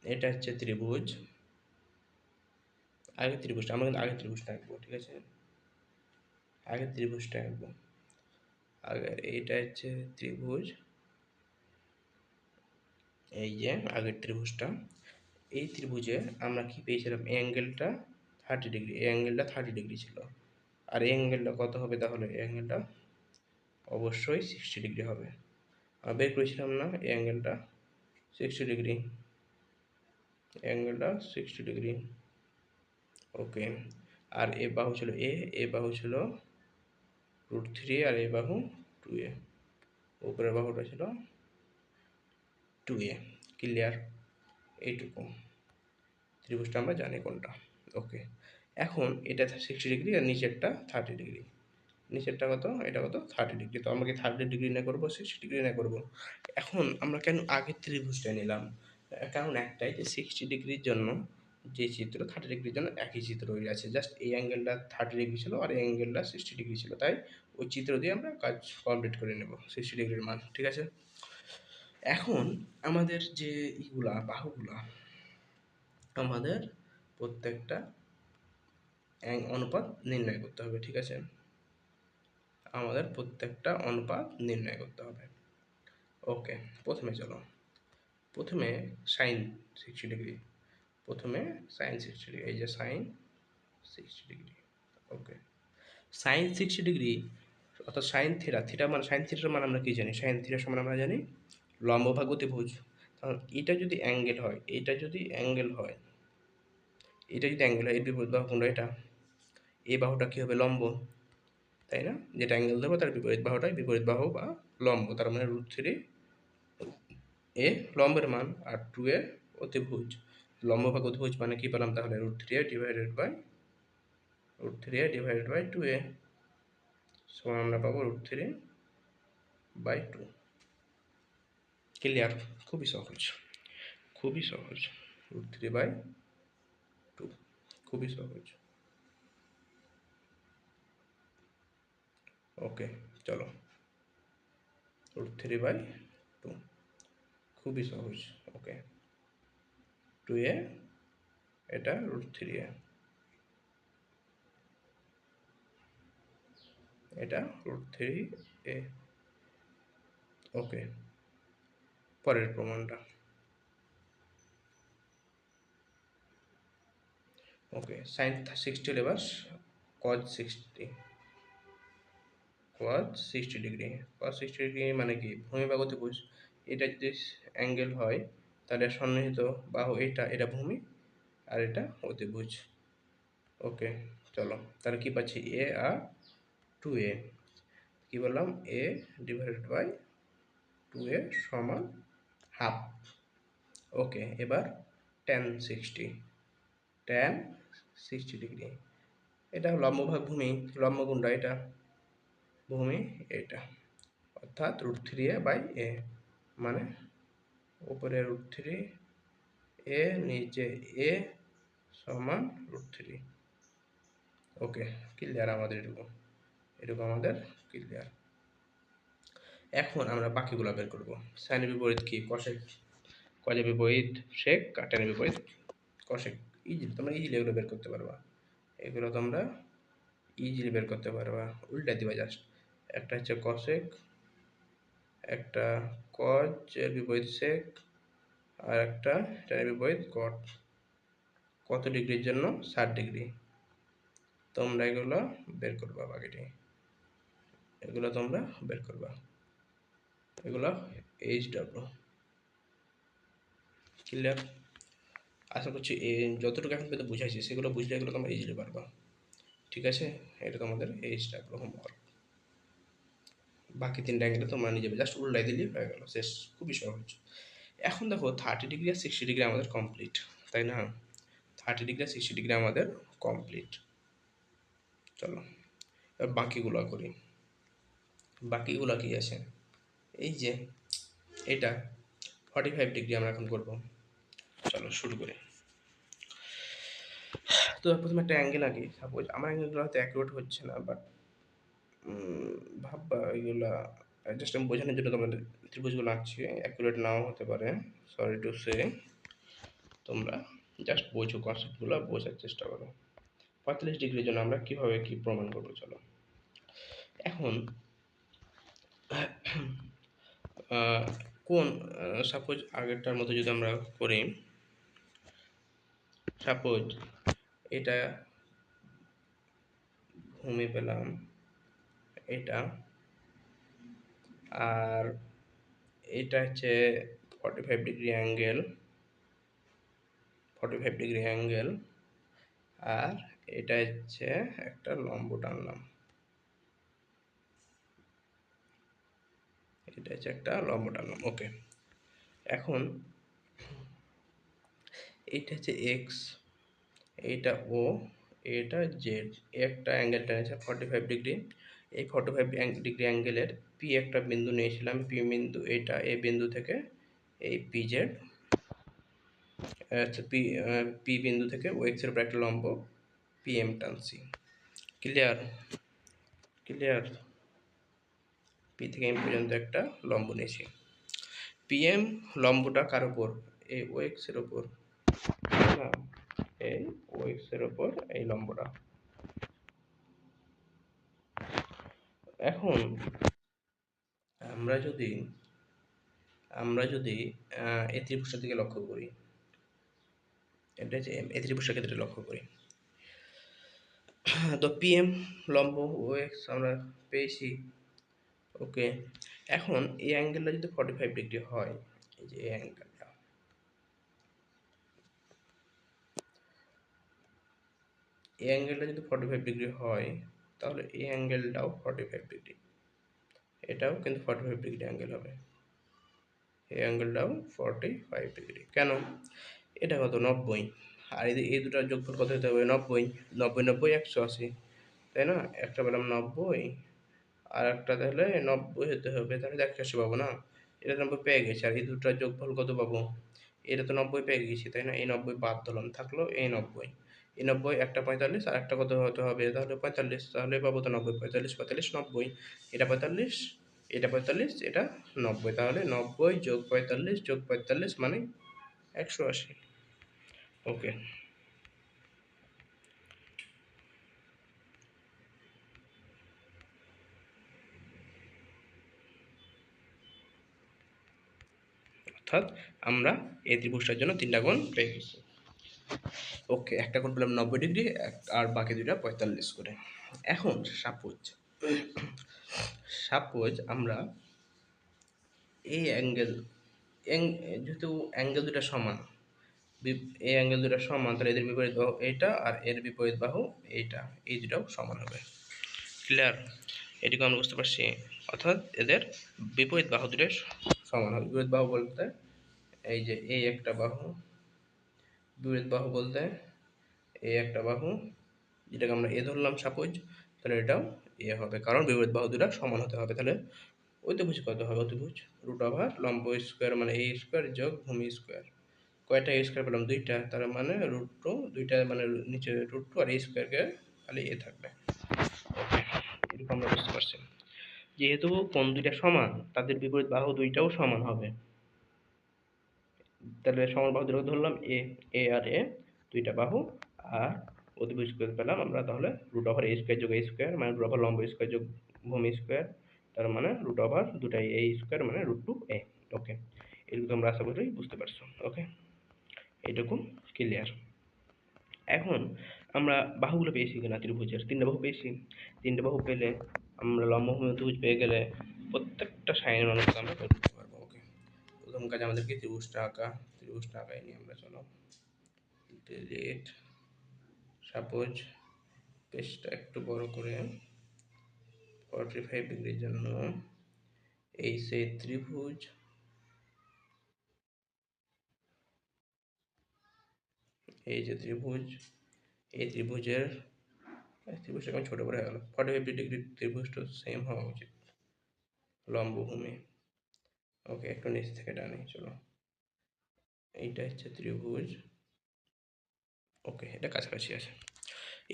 এটা হচ্ছে ত্রিভুজ, আগের ত্রিভুজটা আমরা কিন্তু আগের ত্রিভুজটা আঁকবো, ঠিক আছে, আগের ত্রিভুজটা আঁকবো। আগের এইটা হচ্ছে ত্রিভুজ, এই যে আগের ত্রিভুজটা, এই ত্রিভুজে আমরা কি পেয়েছিলাম, অ্যাঙ্গেলটা 30°, এই অ্যাঙ্গেলটা 30° ছিল। আর এই অ্যাঙ্গেলটা কত হবে তাহলে, এই অ্যাঙ্গেলটা অবশ্যই 60° হবে। আমরা বের করেছিলাম না এই অ্যাঙ্গেলটা 60°, অ্যাঙ্গেলটা 60°। ওকে, আর এ বাহু ছিল এ বাহু ছিল √3, আর এ বাহু 2a, উপরের বাহুটা ছিল 2a। ক্লিয়ার, এইটুকু ত্রিভুজটা আমরা জানি কোনটা। ওকে, এখন এটা 60° আর নিচেরটা 30°, নিচেরটা কত, এটা কত 30°। তো আমরা কি 30° না করবো 60° না করবো? এখন আমরা কেন আগের ত্রিভুজটা নিলাম, কারণ একটাই যে 60°-র জন্য যে চিত্র 30°-র জন্য একই চিত্র হয়ে আছে, জাস্ট এই অ্যাঙ্গেলটা 30° ছিল আর এই অ্যাঙ্গেলটা 60° ছিল, তাই ওই চিত্র দিয়ে আমরা কাজ কমপ্লিট করে নেব 60°-র মান, ঠিক আছে। এখন আমাদের যে ইগুলা বাহুগুলা, আমাদের প্রত্যেকটা অনুপাত নির্ণয় করতে হবে, ঠিক আছে, আমাদের প্রত্যেকটা অনুপাত নির্ণয় করতে হবে। ওকে, প্রথমে চলো, প্রথমে সাইন 60°, প্রথমে সাইন 60°, এই যে সাইন 60°। ওকে, সাইন 60°, অর্থাৎ সাইন থিটা, থিটা মানে সাইন থিটার মান আমরা কি জানি, সাইন থিটার সমান আমরা জানি লম্ব ভাগ অতিভুজ। কারণ এটা যদি অ্যাঙ্গেল হয়, এটা যদি অ্যাঙ্গেল হয়, এটা যদি অ্যাঙ্গেল হয়, এর বিপরীত বাহু কোনটা, এটা, এই বাহুটা কী হবে লম্ব, তাই না, যেটা অ্যাঙ্গেল ধরবো তার বিপরীত বাহুটাই বিপরীত বাহু বা লম্ব, তার মানে √3a লম্বের মান আর 2a অতিভুজ। লম্ব ভাগ অতিভুজ মানে কি পেলাম তাহলে, √3a ডিভাইডেড বাই 2a সমান আমরা পাবো √3/2। ক্লিয়ার, খুবই সহজ, খুবই সহজ, √3/2, খুবই সহজ। ওকে, চলো √3/2, খুবই সহজ। ওকে, 2a, এটা √3a, এটা √3a। ওকে, পরের প্রমাণটা। ওকে, সাইন 60 হলে এবার কজ 60, কজ 60°, কজ 60° মানে কি, ভূমি ভাগ অতিভুজ। এটা যদি অ্যাঙ্গেল হয় তাহলে সন্নিহিত বাহু এটা, এটা ভূমি আর এটা অতিভুজ। ওকে, চলো তাহলে কি পাচ্ছি, এ আর 2a, কি বললাম, a ডিভাইডেড বাই 2a সমান হাফ। ওকে, এবার tan 60, tan 60°, এটা লম্ব ভাগ ভূমি, লম্ব কোনটা, এটা ভূমি, এটা, অর্থাৎ √3a/a, মানে উপরে √3a নিচে a সমান √3। ওকে, ক্লিয়ার আমাদের এটুকু, এটুকু আমাদের ক্লিয়ার। এখন আমরা বাকিগুলো বের করব। সাইনের বিপরীত কি? কসেক। কজের বিপরীত সেক, টেনের বিপরীত কসেক। ইজিলি তোমরা ইজিলি এগুলো বের করতে পারবা। এগুলো তোমরা ইজিলি বের করতে পারবা। উল্টা দিবা জাস্ট। একটা হচ্ছে কসেক, একটা কজ এর বিপরীত সেক, আর একটা টেনের বিপরীত কট। কত ডিগ্রির জন্য? 60 ডিগ্রি। তোমরা এগুলো বের করবা। বাকিটি এগুলো তোমরা বের করবা। এগুলো HW। ক্লিয়ার? আশা করছি যতটুকু এখন পর্যন্ত বুঝাইছি সেগুলো বুঝলে এগুলো তোমরা ইজিলি পারবা। ঠিক আছে, এটা তোমাদের HW হোমওয়ার্ক। বাকি তিনটা অ্যাঙ্গেলে তোমরা নিজে জাস্ট উল্টাই দিলেই হয়ে গেল, শেষ। খুবই সহজ। এখন দেখো 30 ডিগ্রি আর 60 ডিগ্রি আমাদের কমপ্লিট, তাই না? 30 ডিগ্রি আর 60 ডিগ্রি আমাদের কমপ্লিট। চলো এবার বাকিগুলো করি। বাকিগুলো কি আছে? এই যে এটা 45 ডিগ্রি আমরা এখন করব। চলো শুরু করি। তো প্রথমে একটা অ্যাঙ্গেল আঁকি। সাপোজ আমার অ্যাঙ্গেলগুলো হয়তো অ্যাকুরেট হচ্ছে না, বাট ভাববা এগুলা জাস্ট আমি বোঝানোর জন্য তোমাদের ত্রিভুজগুলো আঁকছি। অ্যাকুরেট নাও হতে পারে, সরি টু সে। তোমরা জাস্ট বোঝো, কনসেপ্টগুলো বোঝার চেষ্টা করো। 45 ডিগ্রির জন্য আমরা কীভাবে কী প্রমাণ করবো চলো। এখন কোন সাপোজ আগেরটার মতো যদি আমরা করি, সাপোজ এটা ভূমি পেলাম, এটা, আর এটা হচ্ছে 45 ডিগ্রি অ্যাঙ্গেল, 45 ডিগ্রি অ্যাঙ্গেল, আর এটা হচ্ছে একটা লম্ব টানলাম, এটা হচ্ছে একটা লম্ব টানলাম। ওকে, এখন এইটা হচ্ছে এক্স, এইটা ও, এটা জেড। একটা অ্যাঙ্গেল টেনেছে 45 ডিগ্রি। এই 45 ডিগ্রি অ্যাঙ্গেলের পি একটা বিন্দু নিয়েছিলাম, পি বিন্দু এটা, এই বিন্দু থেকে এই পি জেড, পি পি বিন্দু থেকে ও এক্সের উপর একটা লম্ব পি এম টানছি। ক্লিয়ার? ক্লিয়ার? পি থেকে এম পর্যন্ত একটা লম্ব নিয়েছি। পি এম লম্বটা কার উপর? এই ও এক্সের উপর, না, এই ও এক্সের উপর এই লম্বটা। এখন আমরা যদি এই ত্রিভুজটার দিকে লক্ষ্য করি, এটা হচ্ছে এই ত্রিভুজটার ক্ষেত্রে লক্ষ্য করি, তো পিএম লম্ব ও এক্স আমরা পেয়েছি। ওকে, এখন এই অ্যাঙ্গেলটা যদি 45 ডিগ্রি হয়, এই যে এই অ্যাঙ্গেলটা, এই অ্যাঙ্গেলটা যদি 45 ডিগ্রি হয়, তাহলে এই অ্যাঙ্গেলটাও 45 ডিগ্রি, এটাও কিন্তু 45 ডিগ্রি অ্যাঙ্গেল হবে। এই অ্যাঙ্গেলটাও 45 ডিগ্রি। কেন? এটা কত? 90। আর এই দুটার যোগফল কত হতে হবে? 90। 90 90 180, তাই না? একটা পেলাম 90, আর একটা তাহলে 90 হতে হবে, তাহলে 180 পাবো না? এটা 90 পেয়ে গেছি, আর এই দুটার যোগফল কত পাবো? এটা তো 90 পেয়ে গেছি, তাই না? এই 90 বাদ দিলাম, থাকলো এই 90। এই 90 একটা 45, আর একটা কত হতে হবে? তাহলে 45, তাহলে পাবো তো 90। 45 45 90, এটা 45, এটা 45, এটা 90, তাহলে 90 যোগ 45 যোগ 45 মানে 180। ওকে, অর্থাৎ আমরা এই ত্রিভুজটার জন্য 3টা কোণ পেয়ে গেছি। ওকে, একটা কোণ পেলাম 90 ডিগ্রি, আর বাকি দুইটা 45 করে। এখন সাপোজ আমরা এই অ্যাঙ্গেল, যেহেতু অ্যাঙ্গেল দুটা সমান, এই অ্যাঙ্গেল দুটা সমান, তাহলে এদের বিপরীত বাহু এইটা, আর এর বিপরীত বাহু এইটা, এই দুটাও সমান হবে। ক্লিয়ার? এটুকু আমরা বুঝতে পারছি। অর্থাৎ এদের বিপরীত বাহু দুটো সমান হবে। বিপরীত বাহু বলতে এই যে এই একটা বাহু, বিপরীত বাহু বলতে এই একটা বাহু, যেটাকে আমরা এ ধরলাম সাপোজ, তাহলে এটাও এ হবে, কারণ বিপরীত বাহু দুটা সমান হতে হবে। তাহলে অতিভুজ কত হবে? অতিভুজ রুট ওভার লম্ব স্কোয়ার, মানে এ স্কোয়ার যোগ ভূমি স্কোয়ার। কয়টা এ স্কোয়ার পেলাম? দুইটা, তার মানে রুট টু, দুইটা মানে নিচে রুট টু, আর এ স্কোয়ারকে খালি এ থাকবে। ওকে, এরকম আমরা বুঝতে পারছি। যেহেতু কোণ দুইটা সমান, তাদের বিপরীত বাহু দুইটাও সমান হবে। তাহলে সমান বাহু দুটো ধরলাম এ, এ আর এ দুইটা বাহু, আর অতিভুজ করে পেলাম আমরা তাহলে রুট ওভার এ স্কোয়ার যোগ এ স্কোয়ার মানে রুট ওভার লম্ব স্কোয়ার যোগ ভূমি স্কোয়ার, তার মানে রুট ওভার দুটাই এ স্কোয়ার মানে রুট টু এ। ওকে, এটুকু তোমরা আশা করি বুঝতে পারছো। ওকে, এইটুকু ক্লিয়ার। এখন আমরা বাহুগুলো পেয়েছি কিনা ত্রিভুজের, তিনটা বাহু পেয়েছি। তিনটা বাহু পেলে আমরা লম্ব ভূমি অতিভুজ পেয়ে গেলে প্রত্যেকটা সাইনের অনুপাত আমরা বের করতে পারবো। ওকে, প্রথম কাজ আমাদেরকে ত্রিভুজটা আঁকা, ত্রিভুজটা আঁকাই নিয়ে আমরা চলো ডিলিট। সাপোজ পেজটা একটু বড় করে 45 ডিগ্রির জন্য এই সেই ত্রিভুজ, এই যে ত্রিভুজ, এই ত্রিভুজের ত্রিভুজটা কেমন ছোট করে হয়ে গেল, 45 ডিগ্রি ত্রিভুজটা সেম হওয়া উচিত লম্বভূমি। ওকে, একটু নিচ থেকে টানি, চলো এইটা হচ্ছে ত্রিভুজ। ওকে, এটা কাছাকাছি আছে।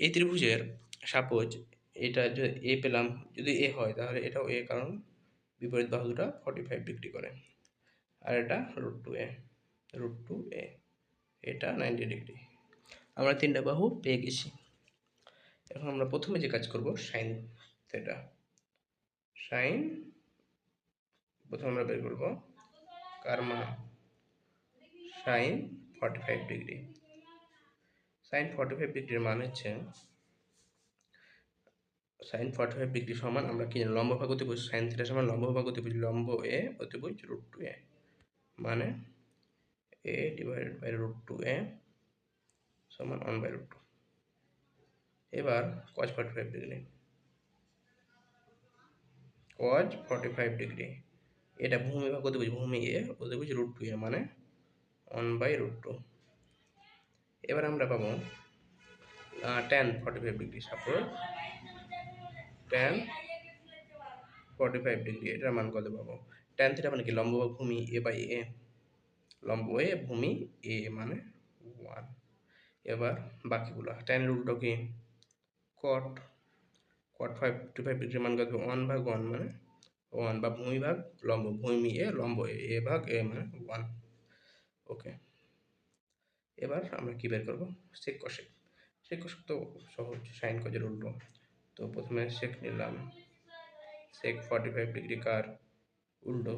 এই ত্রিভুজের সাপোজ এটা যদি এ পেলাম, যদি এ হয় তাহলে এটাও এ, কারণ বিপরীত বাহু দুটা 45 ডিগ্রি করে। আর এটা রুট টু এ, রুট টু এ, এটা 90 ডিগ্রি। আমরা তিনটা বাহু পেয়ে গেছি। এখন আমরা প্রথমে যে কাজ করব সাইন থিটা। সাইন প্রথমে আমরা বের করব কার মান, সাইন 45 ডিগ্রি। সাইন 45 ডিগ্রির মান হচ্ছে সাইন 45 ডিগ্রি সমান আমরা কি জানি, লম্ব ভাগ অতিভুজ, সাইন থিটা সমান লম্ব ভাগ অতিভুজ, লম্ব এ অতিভুজ রুট টু এ, মানে এ ডিভাইডেড বাই রুট টু এ সমান 1 বাই রুট টু। এবার cos 45 ডিগ্রি, cos 45 ডিগ্রি, এটা ভূমি ভাগ অতিভুজ, ভূমি এ অতিভুজ রুট টু এ মানে 1 বাই রুট টু। এবার আমরা পাবো tan 45 degree, suppose tan 45 degree, এটার মান কত পাবো, tan থিটা মানে কি, লম্ব বা ভূমি এ বাই এ, লম্ব এ ভূমি এ মানে 1। এবার বাকিগুলো tan এর উল্টো কি, cot, cot 45 ডিগ্রি মান কত, 1 ভাগ 1 মানে 1, বা ভূমি ভাগ লম্ব, ভূমি এ লম্ব এ, এ ভাগ এ মানে 1। ওকে, এবার আমরা কি বের করবো, sec cosec। sec cosec তো সহজ, সাইন কজের উল্টো। তো প্রথমে sec নিলাম, sec 45 ডিগ্রি কার উল্টো,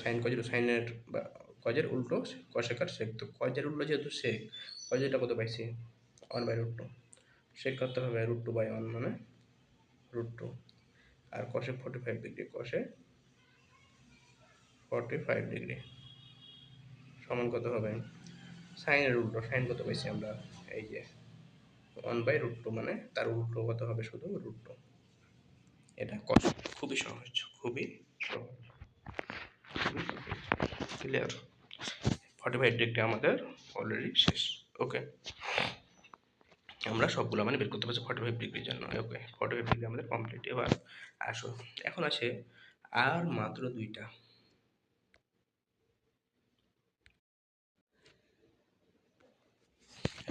সাইন কজের, সাইনের বা কজের উল্টো cosec আর sec। তো কজের উল্টো যেহেতু sec, কজেরটা কত পাইছি 1 বাই রুট টু, sec করতে হবে রুট টু বাই 1 মানে রুট টু। আর cosec 45 ডিগ্রি, cosec 45 ডিগ্রি সমান কত হবে, সাইনের উল্টো, সাইন কত পাইছি আমরা, এই যে 1 বাই রুট টু মানে তার উল্টো কত হবে, শুধু রুট টু। এটা cos, খুবই সহজ, খুবই সহজ, খুবই সহজ। ক্লিয়ার, 45 ডিগ্রি আমাদের অলরেডি শেষ। ওকে, আমরা সবগুলো মানে বের করতে পারছি 45 ডিগ্রির জন্য। ওকে, 45 ডিগ্রি আমাদের কমপ্লিট। এবার আসো, এখন আছে আর মাত্র দুইটা।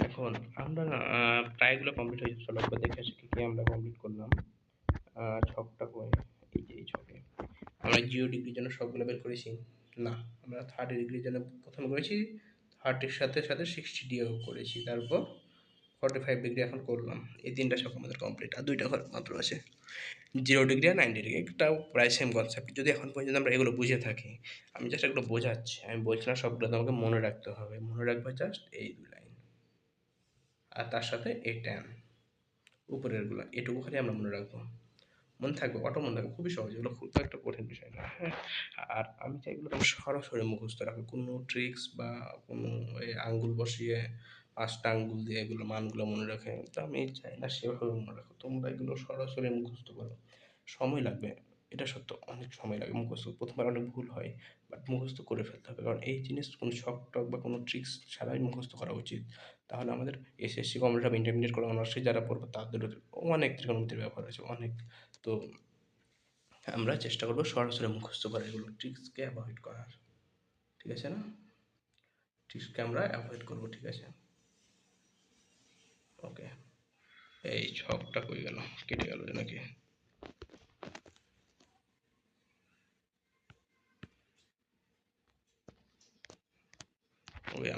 এখন আমরা প্রায়গুলো কমপ্লিট হয়েছে, চলো একবার দেখে আসি কি কি আমরা কমপ্লিট করলাম। ছকটা কই, এই যে এই ছকে আমরা 0 ডিগ্রির জন্য সবগুলো বের করেছি না, আমরা 30 ডিগ্রির জন্য প্রথমে করেছি, 30-এর সাথে সাথে 60 দিয়েও করেছি, তারপর 45 ডিগ্রি এখন করলাম। এই তিনটা ছক আমাদের কমপ্লিট, আর দুইটা ঘর মাত্র আছে, 0 ডিগ্রি আর 90 ডিগ্রি। একটাও প্রায় সেম কনসেপ্ট, যদি এখন পর্যন্ত আমরা এগুলো বুঝে থাকি, আমি জাস্ট এগুলো বোঝাচ্ছি, আমি বলছি না সবগুলো তোমাকে মনে রাখতে হবে, মনে রাখবে জাস্ট এই 2 লাইন আর তার সাথে এই ট্যান উপরেরগুলো, এটুকু খালি আমরা মনে রাখবো, মনে থাকবে, অটো মনে থাকবে, খুবই সহজ, এগুলো খুব একটা কঠিন বিষয় না। হ্যাঁ, আর আমি চাই এগুলো তুমি সরাসরি মুখস্থ রাখো, কোনো ট্রিক্স বা কোনো এই আঙ্গুল বসিয়ে 5টা আঙ্গুল দিয়ে এগুলো মানগুলো মনে রাখে, তো আমি চাই না সেভাবে মনে রাখো, তোমরা এগুলো সরাসরি মুখস্থ করো। সময় লাগবে, এটা সত্য, অনেক সময় লাগে মুখস্থ, প্রথমবার অনেক ভুল হয়, বাট মুখস্থ করে ফেলতে হবে, কারণ এই জিনিস কোনো শক টক বা কোনো ট্রিক্স ছাড়াই মুখস্থ করা উচিত। তাহলে আমাদের এসএসসি কমপ্লিট, ইন্টারমিডিয়েট করে অনার্সে যারা পড়বে তাদেরও অনেক ত্রিকোণমিতির ব্যাপার আছে অনেক। তো আমরা চেষ্টা করবো সরাসরি মুখস্থ করার, এগুলো ট্রিক্সকে অ্যাভয়েড করার, ঠিক আছে না, ট্রিক্সকে আমরা অ্যাভয়েড করবো, ঠিক আছে। ওকে, এই ছকটা কই গেল, কেটে গেল নাকি,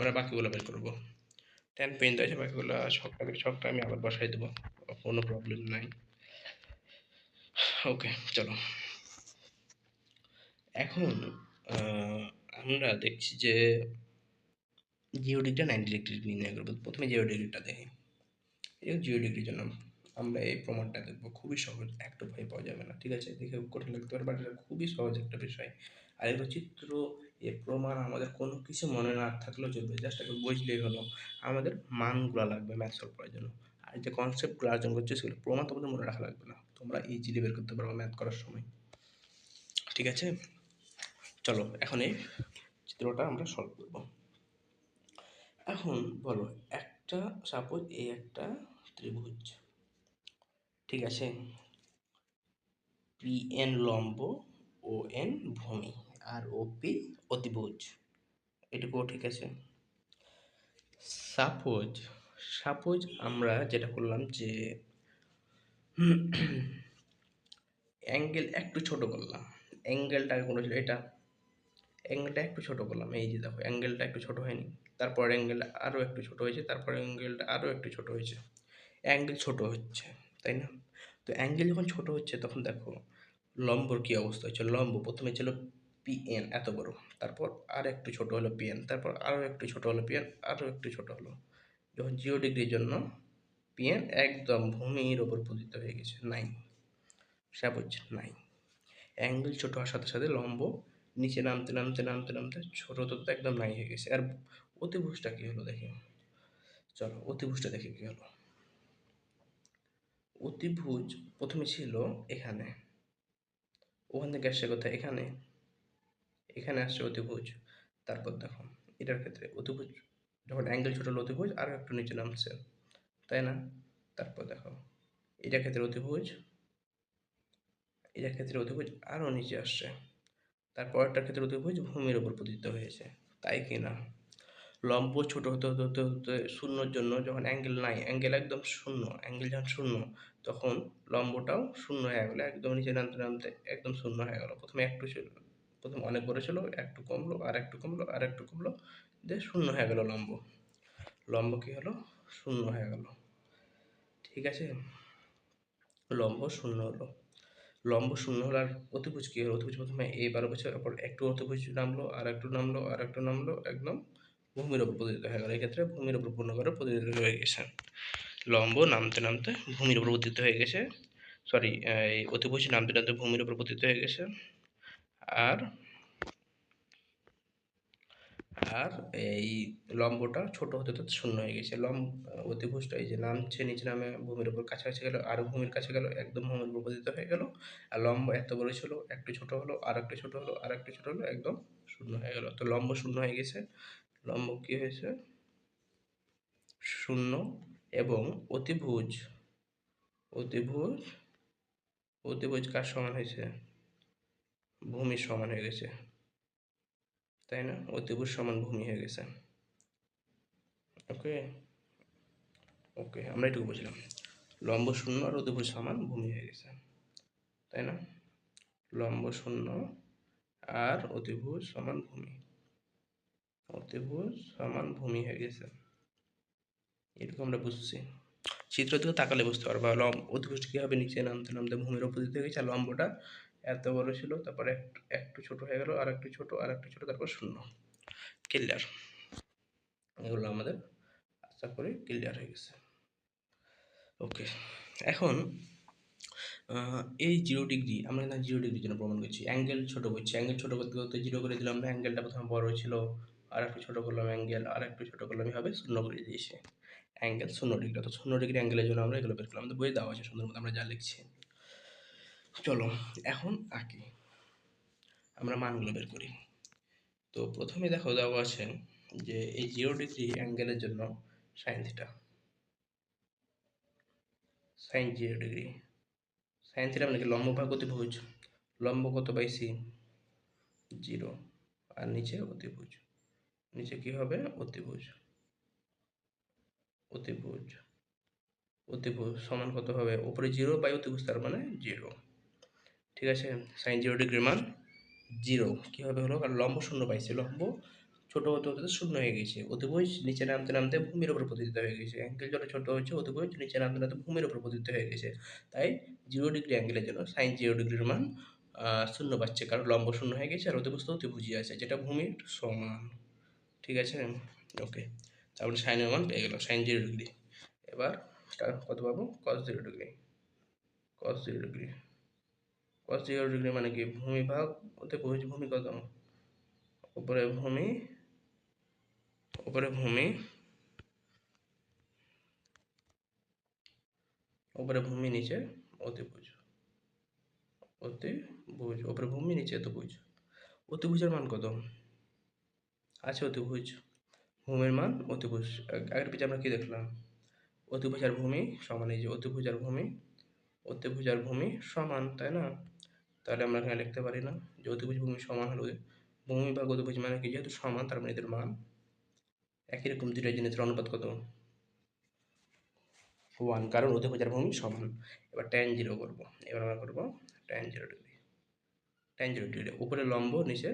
আমরা বাকিগুলো বের করবো। 10 পর্যন্ত আছে, বাকিগুলো ছকটা আমি আবার বসাই দেবো, কোনো প্রবলেম নাই। ওকে, চলো এখন আমরা দেখছি যে জিরো ডিগ্রিটা 90 ডিগ্রি নির্ণয় করবো। প্রথমে জিরো ডিগ্রিটা দেখি। এই জিরো ডিগ্রির জন্য আমরা এই প্রমাণটা দেখবো, খুবই সহজ, একটু ভয় পাওয়া যাবে না, ঠিক আছে? দেখে কঠিন লাগতে পারে, বাট এটা খুবই সহজ একটা বিষয়। আর এগুলো চিত্র, এ প্রমাণ আমাদের কোনো কিছু মনে না থাকলেও চলবে, জাস্ট একটু বুঝলেই হলো। আমাদের মানগুলো লাগবে ম্যাথ সলভ করার জন্য, আর যে কনসেপ্টগুলো অর্জন করছে সেগুলো প্রমাণ তোমাদের মনে রাখা লাগবে না, তোমরা ইজিলি বের করতে পারবো ম্যাথ করার সময়, ঠিক আছে? চলো এখন এই চিত্রটা আমরা সলভ করবো। এখন বলো, একটা সাপোজ এই একটা ত্রিভুজ, ঠিক আছে? পি এন লম্ব, ও এন ভূমি, আর ও পি অতিভুজ, এটুকুও ঠিক আছে। সাপোজ সাপোজ আমরা যেটা করলাম যে অ্যাঙ্গেল একটু ছোট করলাম, অ্যাঙ্গেলটা আগে কোনো ছিল এটা, অ্যাঙ্গেলটা একটু ছোট করলাম, এই যে দেখো অ্যাঙ্গেলটা একটু ছোট হয়নি, তারপর অ্যাঙ্গেল আরও একটু ছোট হয়েছে, তারপর অ্যাঙ্গেলটা আরও একটু ছোট হয়েছে, অ্যাঙ্গেল ছোট হচ্ছে, তাই না? তো অ্যাঙ্গেল যখন ছোট হচ্ছে তখন দেখো লম্বর কী অবস্থা হচ্ছে। লম্ব প্রথমে ছিল পি এন এত বড়, তারপর আর একটু ছোট হলো পি এন, তারপর আরও একটু ছোট হলো পি এন, আরও একটু ছোট হলো, যখন জিরো ডিগ্রির জন্য পি এন একদম ভূমির ওপর পতিত হয়ে গেছে, নাই, সাপোজ নাই। অ্যাঙ্গেল ছোট হওয়ার সাথে সাথে লম্ব নিচে নামতে নামতে নামতে নামতে ছোট হতে হতে একদম নাই হয়ে গেছে। আর অতিভুজটা কী হলো দেখি, চলো অতিভুজটা দেখি কী হলো। অতিভুজ প্রথমে ছিল এখানে, ওখান থেকে আসছে কোথায়, এখানে, এখানে আসছে অতিভুজ। তারপর দেখো এটার ক্ষেত্রে অতিভুজ যখন অ্যাঙ্গেল ছোট হলো অতিভুজ আরও একটু নিচে নামছে, তাই না? তারপর দেখো এটার ক্ষেত্রে অতিভুজ, এটার ক্ষেত্রে অতিভুজ আরও নিচে আসছে, তারপরটার ক্ষেত্রে অতিভুজ ভূমির ওপর পতিত হয়েছে, তাই কি না? লম্ব ছোট হতে হতে হতে হতে শূন্যর জন্য যখন অ্যাঙ্গেল নাই, অ্যাঙ্গেল একদম শূন্য, অ্যাঙ্গেল যখন শূন্য তখন লম্বটাও শূন্য হয়ে গেলো, একদম নিচে নামতে নামতে একদম শূন্য হয়ে গেলো। প্রথমে একটু ছিল, প্রথম অনেক বড় ছিল, একটু কমলো, আর একটু কমলো, আর একটু কমলো, দিয়ে শূন্য হয়ে গেল লম্ব। লম্ব কী হলো, শূন্য হয়ে গেল, ঠিক আছে? লম্ব শূন্য হলো, লম্ব শূন্য হলো। আর অতিভুজ কী হলো, অতিভুজ প্রথমে এই 12 বছর পর একটু অতিভুজ নামলো, আর একটু নামলো, আর একটু নামলো, একদম ভূমির ওপর পতিত হয়ে গেল। এক্ষেত্রে ভূমির ওপর পূর্ণভাবে পতিত হয়ে গেছে, লম্ব নামতে নামতে ভূমির ওপর পতিত হয়ে গেছে, সরি এই অতিভুজ নামতে নামতে ভূমির ওপর পতিত হয়ে গেছে। আর আর এই লম্বটা ছোট হতে হতে শূন্য হয়ে গেছে। অতিভুজটা এই যে নামছে, নিচে নামে ভূমির উপর কাছাকাছি গেল, আরও ভূমির কাছে গেল, একদম ভূমির উপর পতিত হয়ে গেল। আর লম্ব এত বড় ছিল, একটু ছোট হলো, আর একটু ছোট হলো, আর একটু ছোট হলো, একদম শূন্য হয়ে গেল। তো লম্ব শূন্য হয়ে গেছে, লম্ব কি হয়েছে, শূন্য। এবং অতিভুজ, অতিভুজ অতিভুজ কার সমান হয়েছে, ভূমির সমান হয়ে গেছে, তাই না? অতিভুজ সমান ভূমি হয়ে গেছে। ওকে, ওকে, আমরা এটুকু বুঝলাম, লম্ব শূন্য আর অতিভুজ সমান ভূমি হয়ে গেছে, তাই না? লম্ব শূন্য আর অতিভুজ সমান ভূমি, অতিভুজ সমান ভূমি হয়ে গেছে, এটুকু আমরা বুঝছি। চিত্র থেকে তাকালে বুঝতে পারবা অতিভুজ কী হবে, নিচে নামতে নামতে ভূমির ওপর দিতে গেছে, আর লম্বটা এত বড় ছিল, তারপরে একটু একটু ছোট হয়ে গেল, আর একটু ছোট, আর একটু ছোট, তারপর শূন্য। ক্লিয়ার? এগুলো আমাদের আশা করি ক্লিয়ার হয়ে গেছে। ওকে, এখন এই জিরো ডিগ্রি আমরা না জিরো ডিগ্রির জন্য প্রমাণ করছি, অ্যাঙ্গেল ছোটো করছি, অ্যাঙ্গেল ছোটো করতে করতে জিরো করে দিলাম না, অ্যাঙ্গেলটা প্রথমে বড় ছিল, আর একটু ছোটো করলাম অ্যাঙ্গেল, আর একটু ছোটো করলাম, এভাবে শূন্য করে দিয়েছি, অ্যাঙ্গেল 0 ডিগ্রি। তো 0 ডিগ্রি অ্যাঙ্গেলের জন্য আমরা এগুলো বের করলাম, আমাদের বইয়ে দেওয়া আছে সুন্দর মতো, আমরা যা লিখছি। চলো এখন আঁকি, আমরা মানগুলো বের করি। তো প্রথমে দেখো দেওয়া আছে যে এই 0 ডিগ্রি অ্যাঙ্গেলের জন্য sine theta, sine 0 degree, sine theta মানে কি, লম্ব ভাগ অতিভুজ, লম্ব কত পাইছি 0, আর নিচে অতিভুজ, নিচে কি হবে অতিভুজ, অতিভুজ, অতিভুজ সমান কত হবে, উপরে 0 বাই অতিভুজ, তার মানে 0, ঠিক আছে? সাইন 0 ডিগ্রির মান 0 কী হবে হলো, কারণ লম্ব শূন্য পাইছি, লম্ব ছোট হতে হতে শূন্য হয়ে গেছে, অতিভুজ নিচে নামতে নামতে ভূমির উপর পতিত হয়ে গেছে। অ্যাঙ্গেল যত ছোট হচ্ছে অতিভুজ নিচে নামতে নামতে ভূমির উপর পতিত হয়ে গেছে। তাই 0 ডিগ্রি অ্যাঙ্গেলের জন্য সাইন 0 ডিগ্রির মান শূন্য পাচ্ছে, কারণ লম্ব শূন্য হয়ে গেছে আর অতিভুজ তো অতিভুজই আছে, যেটা ভূমির সমান। ঠিক আছে, ওকে। তারপরে সাইনের মান পেয়ে গেল সাইন 0 ডিগ্রি। এবার কত পাবো? কস 0 ডিগ্রি। কস 0 ডিগ্রি, কস 0 ডিগ্রি মানে কি? ভূমি ভাগ অতিভুজ। ভূমি কত? উপরে ভূমি, উপরে ভূমি, উপরে ভূমি নিচে অতিভুজ। অতিভুজ, উপরে ভূমি নিচে অতিভুজ। অতিভুজের মান কত আছে? অতিভুজ, ভূমির মান অতিভুজ। আগের পেজে আমরা কি দেখলাম? অতিভুজ আর ভূমি সমান। এই যে অতিভুজ আর ভূমি, অতিভুজ আর ভূমি সমান, তাই না? তাহলে আমরা এখানে লিখতে পারি না যে অতিভুজ ভূমি সমান হলে ভূমি ভাগ অতিভুজ মানে কি? যেহেতু সমান তার মানে এদের মান একই রকম। দুইটা জিনিসের অনুপাত কত? 1, কারণ অতিভুজ আর ভূমি সমান। এবার tan 0 করবো। এবার আমরা করবো tan 0 ডিগ্রি। tan 0 ডিগ্রি, উপরে লম্ব নিচে,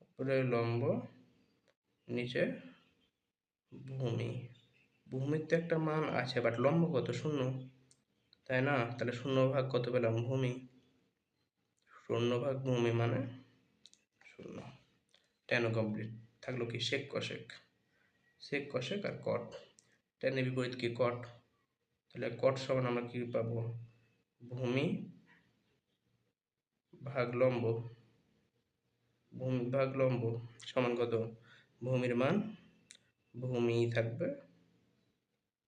উপরে লম্ব নিচে ভূমি। ভূমির তো একটা মান আছে, বাট লম্ব কত? 0, তাই না? তাহলে 0 ভাগ কত পেলাম? ভূমি। 0 ভাগ ভূমি মানে 0। tan complete. থাকলো কি? সেক কশেক। সেক কশেক আর কট। tan এর বিপরীত কি? কট। তাহলে কট সমান আমরা কি পাবো? ভূমি ভাগ লম্ব। ভূমি ভাগ লম্ব সমান কত? ভূমির মান ভূমি থাকবে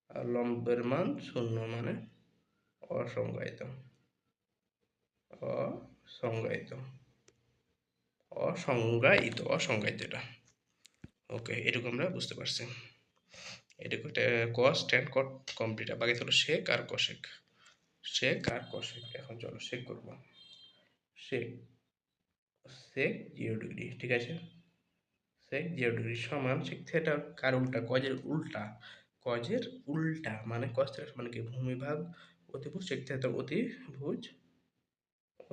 আর লম্বের মান 0, মানে অসংজ্ঞায়িত। অসংজ্ঞায়িত, অসংজ্ঞায়িত, অসংজ্ঞায়িত এটা। ওকে, এটুকু আমরা বুঝতে পারছি। এটুকু কস ট্যান কট কমপ্লিট। বাকি হলো সেক আর কশেক। সেক আর কশেক। এখন চলো সেক করবো। সেক, সেক 0 ডিগ্রি, ঠিক আছে। সেক 0 ডিগ্রি সমান সেক থেটা কার উল্টা? কজের উল্টা। কজের উল্টা মানে কস থেটা মানে কি? ভূমি ভাগ অতিভুজ। সেক থেটা অতিভুজ,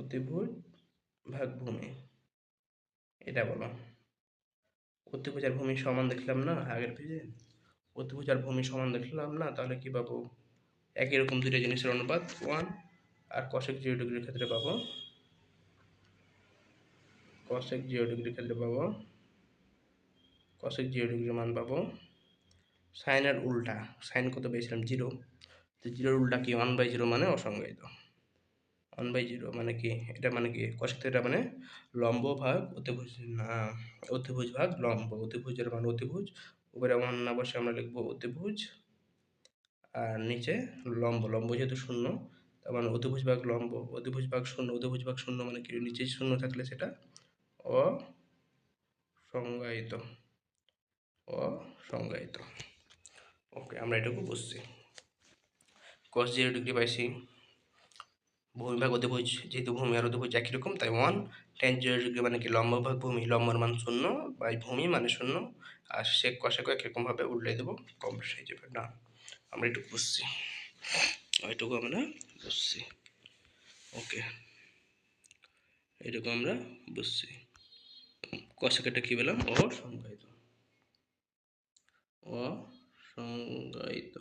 অতিভুজ ভাগ ভূমি। এটা বলো। অতিভুজ আর ভূমি সমান দেখলাম না আগের পেজে? অতিভুজ আর ভূমি সমান দেখলাম না? তাহলে কি পাবো? একই রকম দুইটা জিনিসের অনুপাত 1। আর কশেক 0 ডিগ্রির ক্ষেত্রে পাবো, কশেক 0 ডিগ্রির ক্ষেত্রে পাবো, কশেক 0 ডিগ্রির মান পাবো সাইনের উল্টা। সাইন কত পেয়েছিলাম? 0। তো 0-এর উল্টা কি? 1/0 মানে অসংজ্ঞায়িত। 1/0 মানে কি? এটা মানে কি? কশেক থিটা মানে লম্ব ভাগ অতিভুজ, না, অতিভুজ ভাগ লম্ব। অতিভুজের মান অতিভুজ, উপরে 1 না বসে আমরা লিখবো অতিভুজ, আর নিচে লম্ব। লম্ব যেহেতু 0, তার মানে অতিভুজ ভাগ লম্ব। অতিভুজ ভাগ 0, অতিভুজ ভাগ 0 মানে কি? নিচে 0 থাকলে সেটা অসংজ্ঞায়িত। অসংজ্ঞায়িত। ওকে, আমরা এটুকু বুঝছি। cos 0 ডিগ্রি পাইছি। ভূমি ভাগ অতিভুজ, যেহেতু ভূমি আর অতিভুজ একই রকম তাই 1। tan 0 ডিগ্রি মানে কি? লম্ব ভাগ ভূমি, লম্বর মান 0 বাই ভূমি মানে 0। আর সেক কষাকে একরকমভাবে উল্টে দেবো, কমপ্লিট হয়ে যাবে। না, আমরা এটুকু বুঝছি, ওইটুকু আমরা বুঝছি। ওকে, এটুকু আমরা বুঝছি। কষাকেটা কি পেলাম? অসংজ্ঞায়িত। অসংজ্ঞায়িত,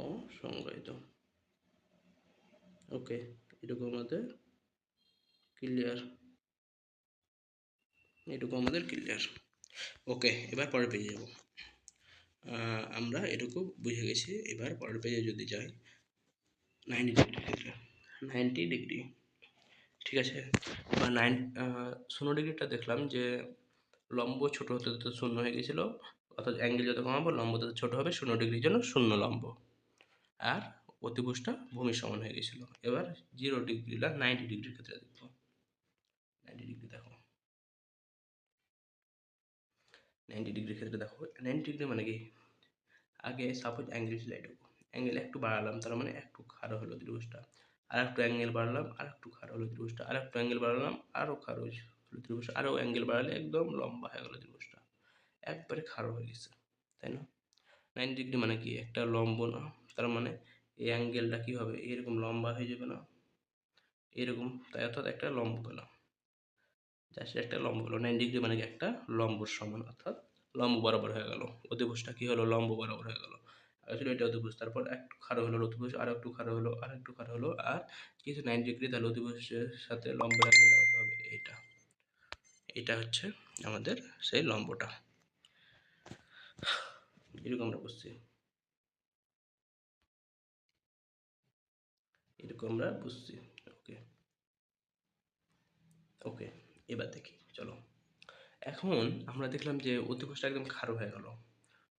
অসংজ্ঞায়িত। ওকে, এটুকু আমাদের ক্লিয়ার, এটুকু আমাদের ক্লিয়ার। ওকে, এবার পরের পেজে যাব। আমরা এটুকু বুঝে গেছি। এবার পরের পেজে যদি যাই, 90 ডিগ্রি ক্ষেত্রে, 90 ডিগ্রি, ঠিক আছে। বা 0 ডিগ্রিটা দেখলাম যে লম্ব ছোট হতে হতে 0 হয়ে গেছিলো, অর্থাৎ অ্যাঙ্গেল যত কমাবো লম্ব তত ছোট হবে। 0 ডিগ্রির জন্য 0 লম্ব, আর অতিভুজটা ভূমির সমান হয়ে গেছিলো। এবার 0 ডিগ্রি না 90 ডিগ্রির ক্ষেত্রে দেখবো। 90 ডিগ্রি দেখো, 90 ডিগ্রির ক্ষেত্রে দেখো। 90 ডিগ্রি মানে কি? আগে সাপোজ অ্যাঙ্গেল ছিল এটুকু, অ্যাঙ্গেল একটু বাড়ালাম তার মানে একটু খাড়ো হলো ত্রিভুজটা। আর একটু অ্যাঙ্গেল বাড়ালাম আর একটু খাড়ো হলো ত্রিভুজটা। আর একটু অ্যাঙ্গেল বাড়ালাম আরও খাড়ো হলো ত্রিভুজটা। আরও অ্যাঙ্গেল বাড়ালে একদম লম্বা হয়ে গেলো ত্রিভুজটা, একবারে খাড়ো হয়ে গেছে, তাই না? 90 ডিগ্রি মানে কি? একটা লম্ব না, তার মানে এই অ্যাঙ্গেলটা কী হবে? এরকম লম্বা হয়ে যাবে না, এরকম, তাই অর্থাৎ একটা লম্ব পেলাম। জাস্ট একটা লম্ব হলো 90 ডিগ্রি, মানে কি একটা লম্বর সমান, অর্থাৎ লম্ব বরাবর হয়ে গেল। অতিভুজটা কি হলো? লম্ব বরাবর হয়ে গেল। আসলে এটা অতিভুজ, তারপর একটু খাড়া হলো অতিভুজ, আর একটু খাড়া হলো, আর একটু খাড়া হলো, আর কিছু 90 ডিগ্রি, তাহলে অতিভুজের সাথে লম্বের অ্যাঙ্গেলটা কত হবে? এইটা। এটা হচ্ছে আমাদের সেই লম্বটা। এরকম আমরা বুঝছি, এরকম আমরা বুঝছি। ওকে ওকে, এবার দেখি চলো। এখন আমরা দেখলাম যে অতিভুজটা একদম খাড়া হয়ে গেল,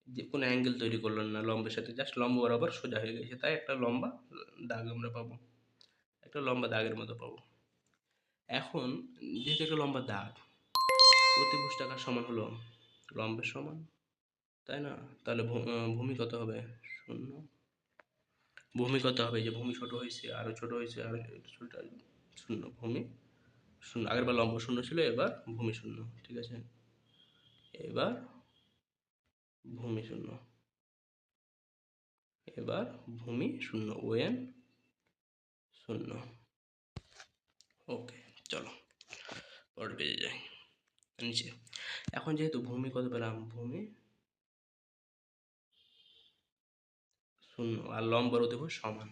যে কোনো অ্যাঙ্গেল তৈরি করলাম না লম্বের সাথে, জাস্ট লম্ব বরাবর সোজা হয়ে গেছে, তাই একটা লম্বা দাগ আমরা পাবো, একটা লম্বা দাগের মতো পাবো। এখন যেহেতু একটা লম্বা দাগ, অতিভুজটা কার সমান হলো? লম্বের সমান, তাই না? তাহলে ভূমি কত হবে? শূন্য। ভূমি কত হবে? যে ভূমি ছোট হয়েছে, আরো ছোট হয়েছে, আরো ছোট, শূন্য। ভূমি শূন্য, আগের বার লম্ব শূন্য ছিল, এবার ভূমি শূন্য। ঠিক আছে, এবার ভূমি শূন্য, এবার ভূমি শূন্য, ওএন শূন্য। ওকে, চলো পরের পেজে যাই, নিচে। এখন যেহেতু ভূমি কত পেলাম? ভূমি শূন্য, আর লম্ব আর অতিভুজ সমান,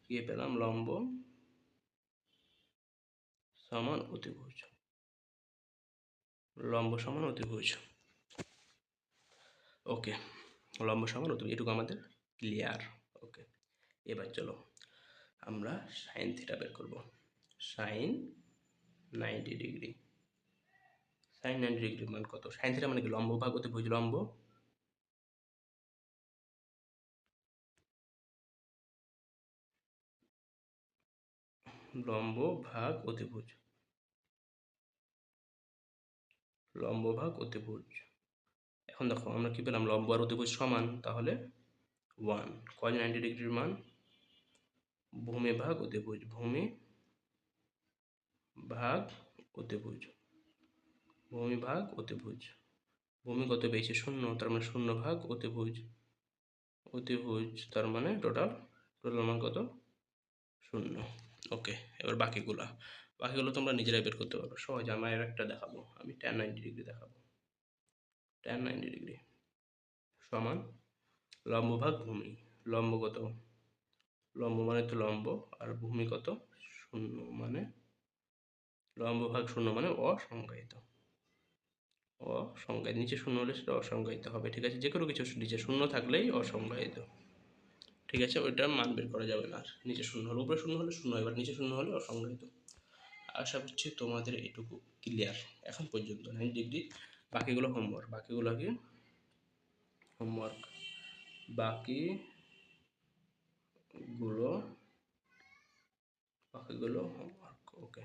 কি পেলাম? লম্ব সমান অতিভুজ, লম্ব সমান অতিভুজ। ওকে, লম্ব সমান অতিভুজ, এটুকু আমাদের ক্লিয়ার। ওকে, এবার চলো আমরা সাইন থিটা বের করব। সাইন 90 ডিগ্রি, সাইন 90 ডিগ্রি মান কত? সাইন থিটা মানে কি? লম্ব ভাগ অতিভুজ, লম্ব লম্ব ভাগ অতিভুজ, লম্ব ভাগ অতিভুজ। এখন দেখো আমরা কি পেলাম? লম্ব আর অতিভুজ সমান, তাহলে 1 cos 90 ডিগ্রির মান ভূমি ভাগ অতিভুজ, ভূমি ভাগ অতিভুজ, ভূমি ভাগ অতিভুজ। ভূমি কত পেয়েছি? শূন্য, তার মানে শূন্য ভাগ অতিভুজ, অতিভুজ তার মানে টোটাল, টোটাল মান কত? শূন্য। ওকে, এবার বাকিগুলা, বাকিগুলো তোমরা নিজেরাই বের করতে পারো সহজ। আমি আর একটা দেখাবো, আমি tan 90 ডিগ্রি দেখাবো। tan 90 ডিগ্রি সমান লম্ব ভাগ ভূমি, লম্ব কত? লম্ব মানে তো লম্ব, আর ভূমি কত? শূন্য, মানে লম্ব ভাগ শূন্য মানে অসংজ্ঞায়িত, অসংজ্ঞায়িত। নিচে শূন্য হলে সেটা অসংজ্ঞায়িত হবে। ঠিক আছে, যে কোনো কিছু নিচে শূন্য থাকলেই অসংজ্ঞায়িত। ঠিক আছে, ওইটার মান বের করা যাবে না। আর নিচে শূন্য হলে, উপরে শূন্য হলে শূন্য, এবার নিচে শূন্য হলে অসংজ্ঞায়িত। আশা করছি তোমাদের এটুকু ক্লিয়ার এখন পর্যন্ত 90 ডিগ্রি। বাকিগুলো হোমওয়ার্ক, বাকিগুলো কি হোমওয়ার্ক, বাকিগুলো, বাকিগুলো হোমওয়ার্ক। ওকে,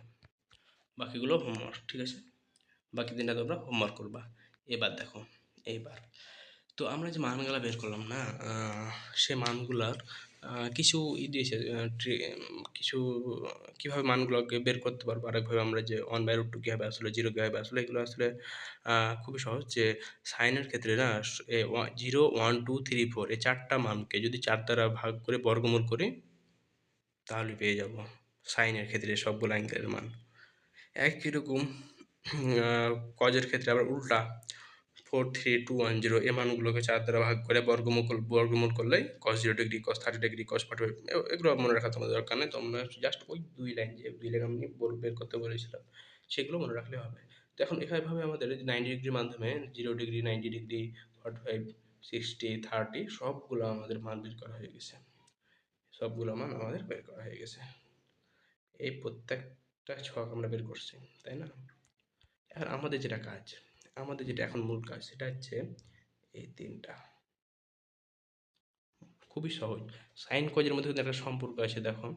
বাকিগুলো হোমওয়ার্ক। ঠিক আছে, বাকি দিনটা তোমরা হোমওয়ার্ক করবা। এবার দেখো, এইবার তো আমরা যে মানগুলা বের করলাম না, সে মানগুলার কিছু দিয়েছে, কিছু কীভাবে মানগুলোকে বের করতে পারবো আরেকভাবে, আমরা যে 1/√2 কীভাবে আসলে, 0 কীভাবে আসলে, এগুলো আসলে খুবই সহজ। যে সাইনের ক্ষেত্রে না, 0 1 2 3 4 এই চারটা মানকে যদি 4 দ্বারা ভাগ করে বর্গমূল করি, তাহলে পেয়ে যাব সাইনের ক্ষেত্রে সবগুলো অ্যাঙ্গেলের মান। একই রকম কজের ক্ষেত্রে আবার উল্টা, 4 3 2 1 0 এই মানগুলোকে 4 দ্বারা ভাগ করে বর্গমূল করলেই cos 0 degree, cos 30 degree, cos 45, এগুলো মনে রাখা তোমাদের দরকার নেই। তোমরা জাস্ট ওই 2 লাইন, যে 2 লাইন আমি বের করতে বলেছিলাম, সেগুলো মনে রাখলে হবে। তো এখন এভাবে আমাদের 90 ডিগ্রির মাধ্যমে 0 ডিগ্রি, 90 ডিগ্রি, 45, 60, 30 সবগুলো আমাদের মান বের করা হয়ে গেছে, সবগুলো মান আমাদের বের করা হয়ে গেছে। এই প্রত্যেকটা ছক আমরা বের করছি, তাই না? এখন আমাদের যেটা কাজ, আমাদের যেটা এখন মূল কাজ, সেটা হচ্ছে এই তিনটা, খুবই সহজ। সাইন কজের মধ্যে কিন্তু একটা সম্পর্ক আছে, দেখো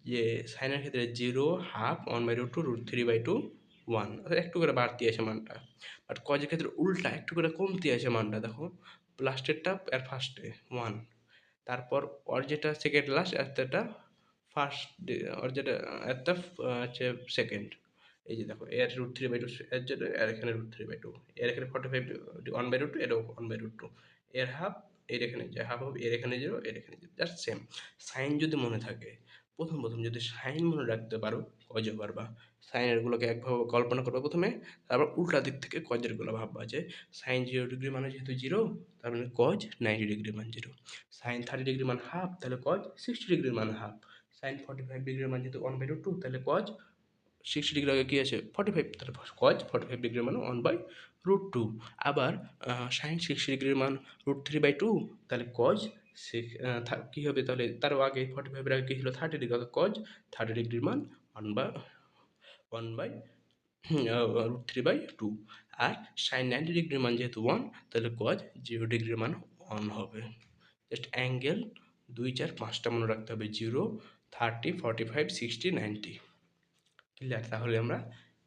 যে সাইনের ক্ষেত্রে 0 হাফ 1/√2 √3/2 1, একটু করে বাড়তি আছে মানটা। বাট কজের ক্ষেত্রে উল্টা, একটু করে কমতি আছে মানটা। দেখো লাস্টেরটা আর ফার্স্টে 1, তারপর ওর যেটা সেকেন্ড লাস্ট, এরটা ফার্স্ট, ওর যেটা এরটা হচ্ছে সেকেন্ড। এই যে দেখো, এর √3/2 এর যেটা, এর এখানে √3/2, এর এখানে 45 1/√2, এরও 1/√2, এর হাফ, এর এখানে যে হাফ হবে, এর এখানে 0, এর এখানে 0, জাস্ট সেম। সাইন যদি মনে থাকে, প্রথম যদি সাইন মনে রাখতে পারো কজও পারবা। সাইনেরগুলোকে একভাবে কল্পনা করবে প্রথমে, তারপর উল্টা দিক থেকে কজেরগুলো ভাববা যে সাইন 0 ডিগ্রি মানে যেহেতু 0, তার মানে কজ 90 ডিগ্রি মান 0। সাইন 30 ডিগ্রি মান হাফ, তাহলে কজ 60 ডিগ্রি মান হাফ। সাইন 45 ডিগ্রি মান যেহেতু 1/2, তাহলে কজ 60 ডিগ্রি আগে কী আছে 45, তাহলে কজ 45 ডিগ্রি মানে 1/√2। আবার সাইন 60 ডিগ্রির মান √3/2, তাহলে কজ কী হবে, তাহলে তারও আগে 45-এর আগে কী ছিল 30 ডিগ্রি, অর্থাৎ কজ 30 ডিগ্রির মান 1/√3/2। আর সাইন 90 ডিগ্রির মান যেহেতু 1, তাহলে কজ 0 ডিগ্রির মান 1 হবে। জাস্ট অ্যাঙ্গেল 2, 4, 5টা মনে রাখতে হবে, 0, 30, 45, 60, 90। ক্লিয়ার? তাহলে আমরা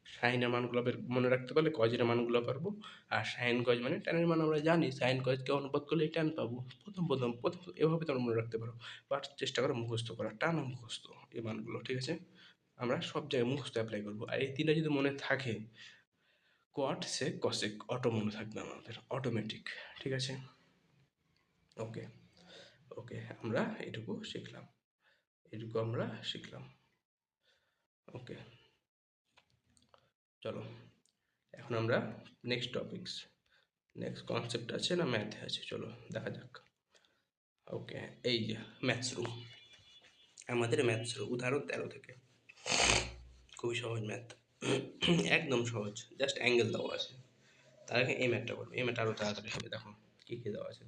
সাইনের মানগুলো মনে রাখতে পারলে কজের মানগুলো পারবো। আর সাইন কজ মানে ট্যানের মান আমরা জানি, সাইন কজকে অনুপাত করলে ট্যান পাবো। প্রথম এভাবে তোমরা মনে রাখতে পারো, বাট চেষ্টা করো মুখস্থ করা, টানা মুখস্থ এই মানগুলো, ঠিক আছে? আমরা সব জায়গায় মুখস্থ অ্যাপ্লাই করবো। আর এই তিনটা যদি মনে থাকে, কোয়াট সেক কসেক অটো মনে থাকবে আমাদের, অটোমেটিক, ঠিক আছে? ওকে, ওকে, আমরা এটুকু আমরা শিখলাম। ওকে, চলো এখন আমরা নেক্সট কনসেপ্ট আছে না ম্যাথে আছে, চলো দেখা যাক। ওকে, এই যে ম্যাথস রুম, আমাদের ম্যাথস রুম উদাহরণ 13 থেকে, খুবই সহজ ম্যাথ, একদম সহজ, জাস্ট অ্যাঙ্গেল দেওয়া আছে। তার আগে এই ম্যাথটা করবো, এই ম্যাথটা আরও তাড়াতাড়ি হবে। দেখো কী কী দেওয়া আছে।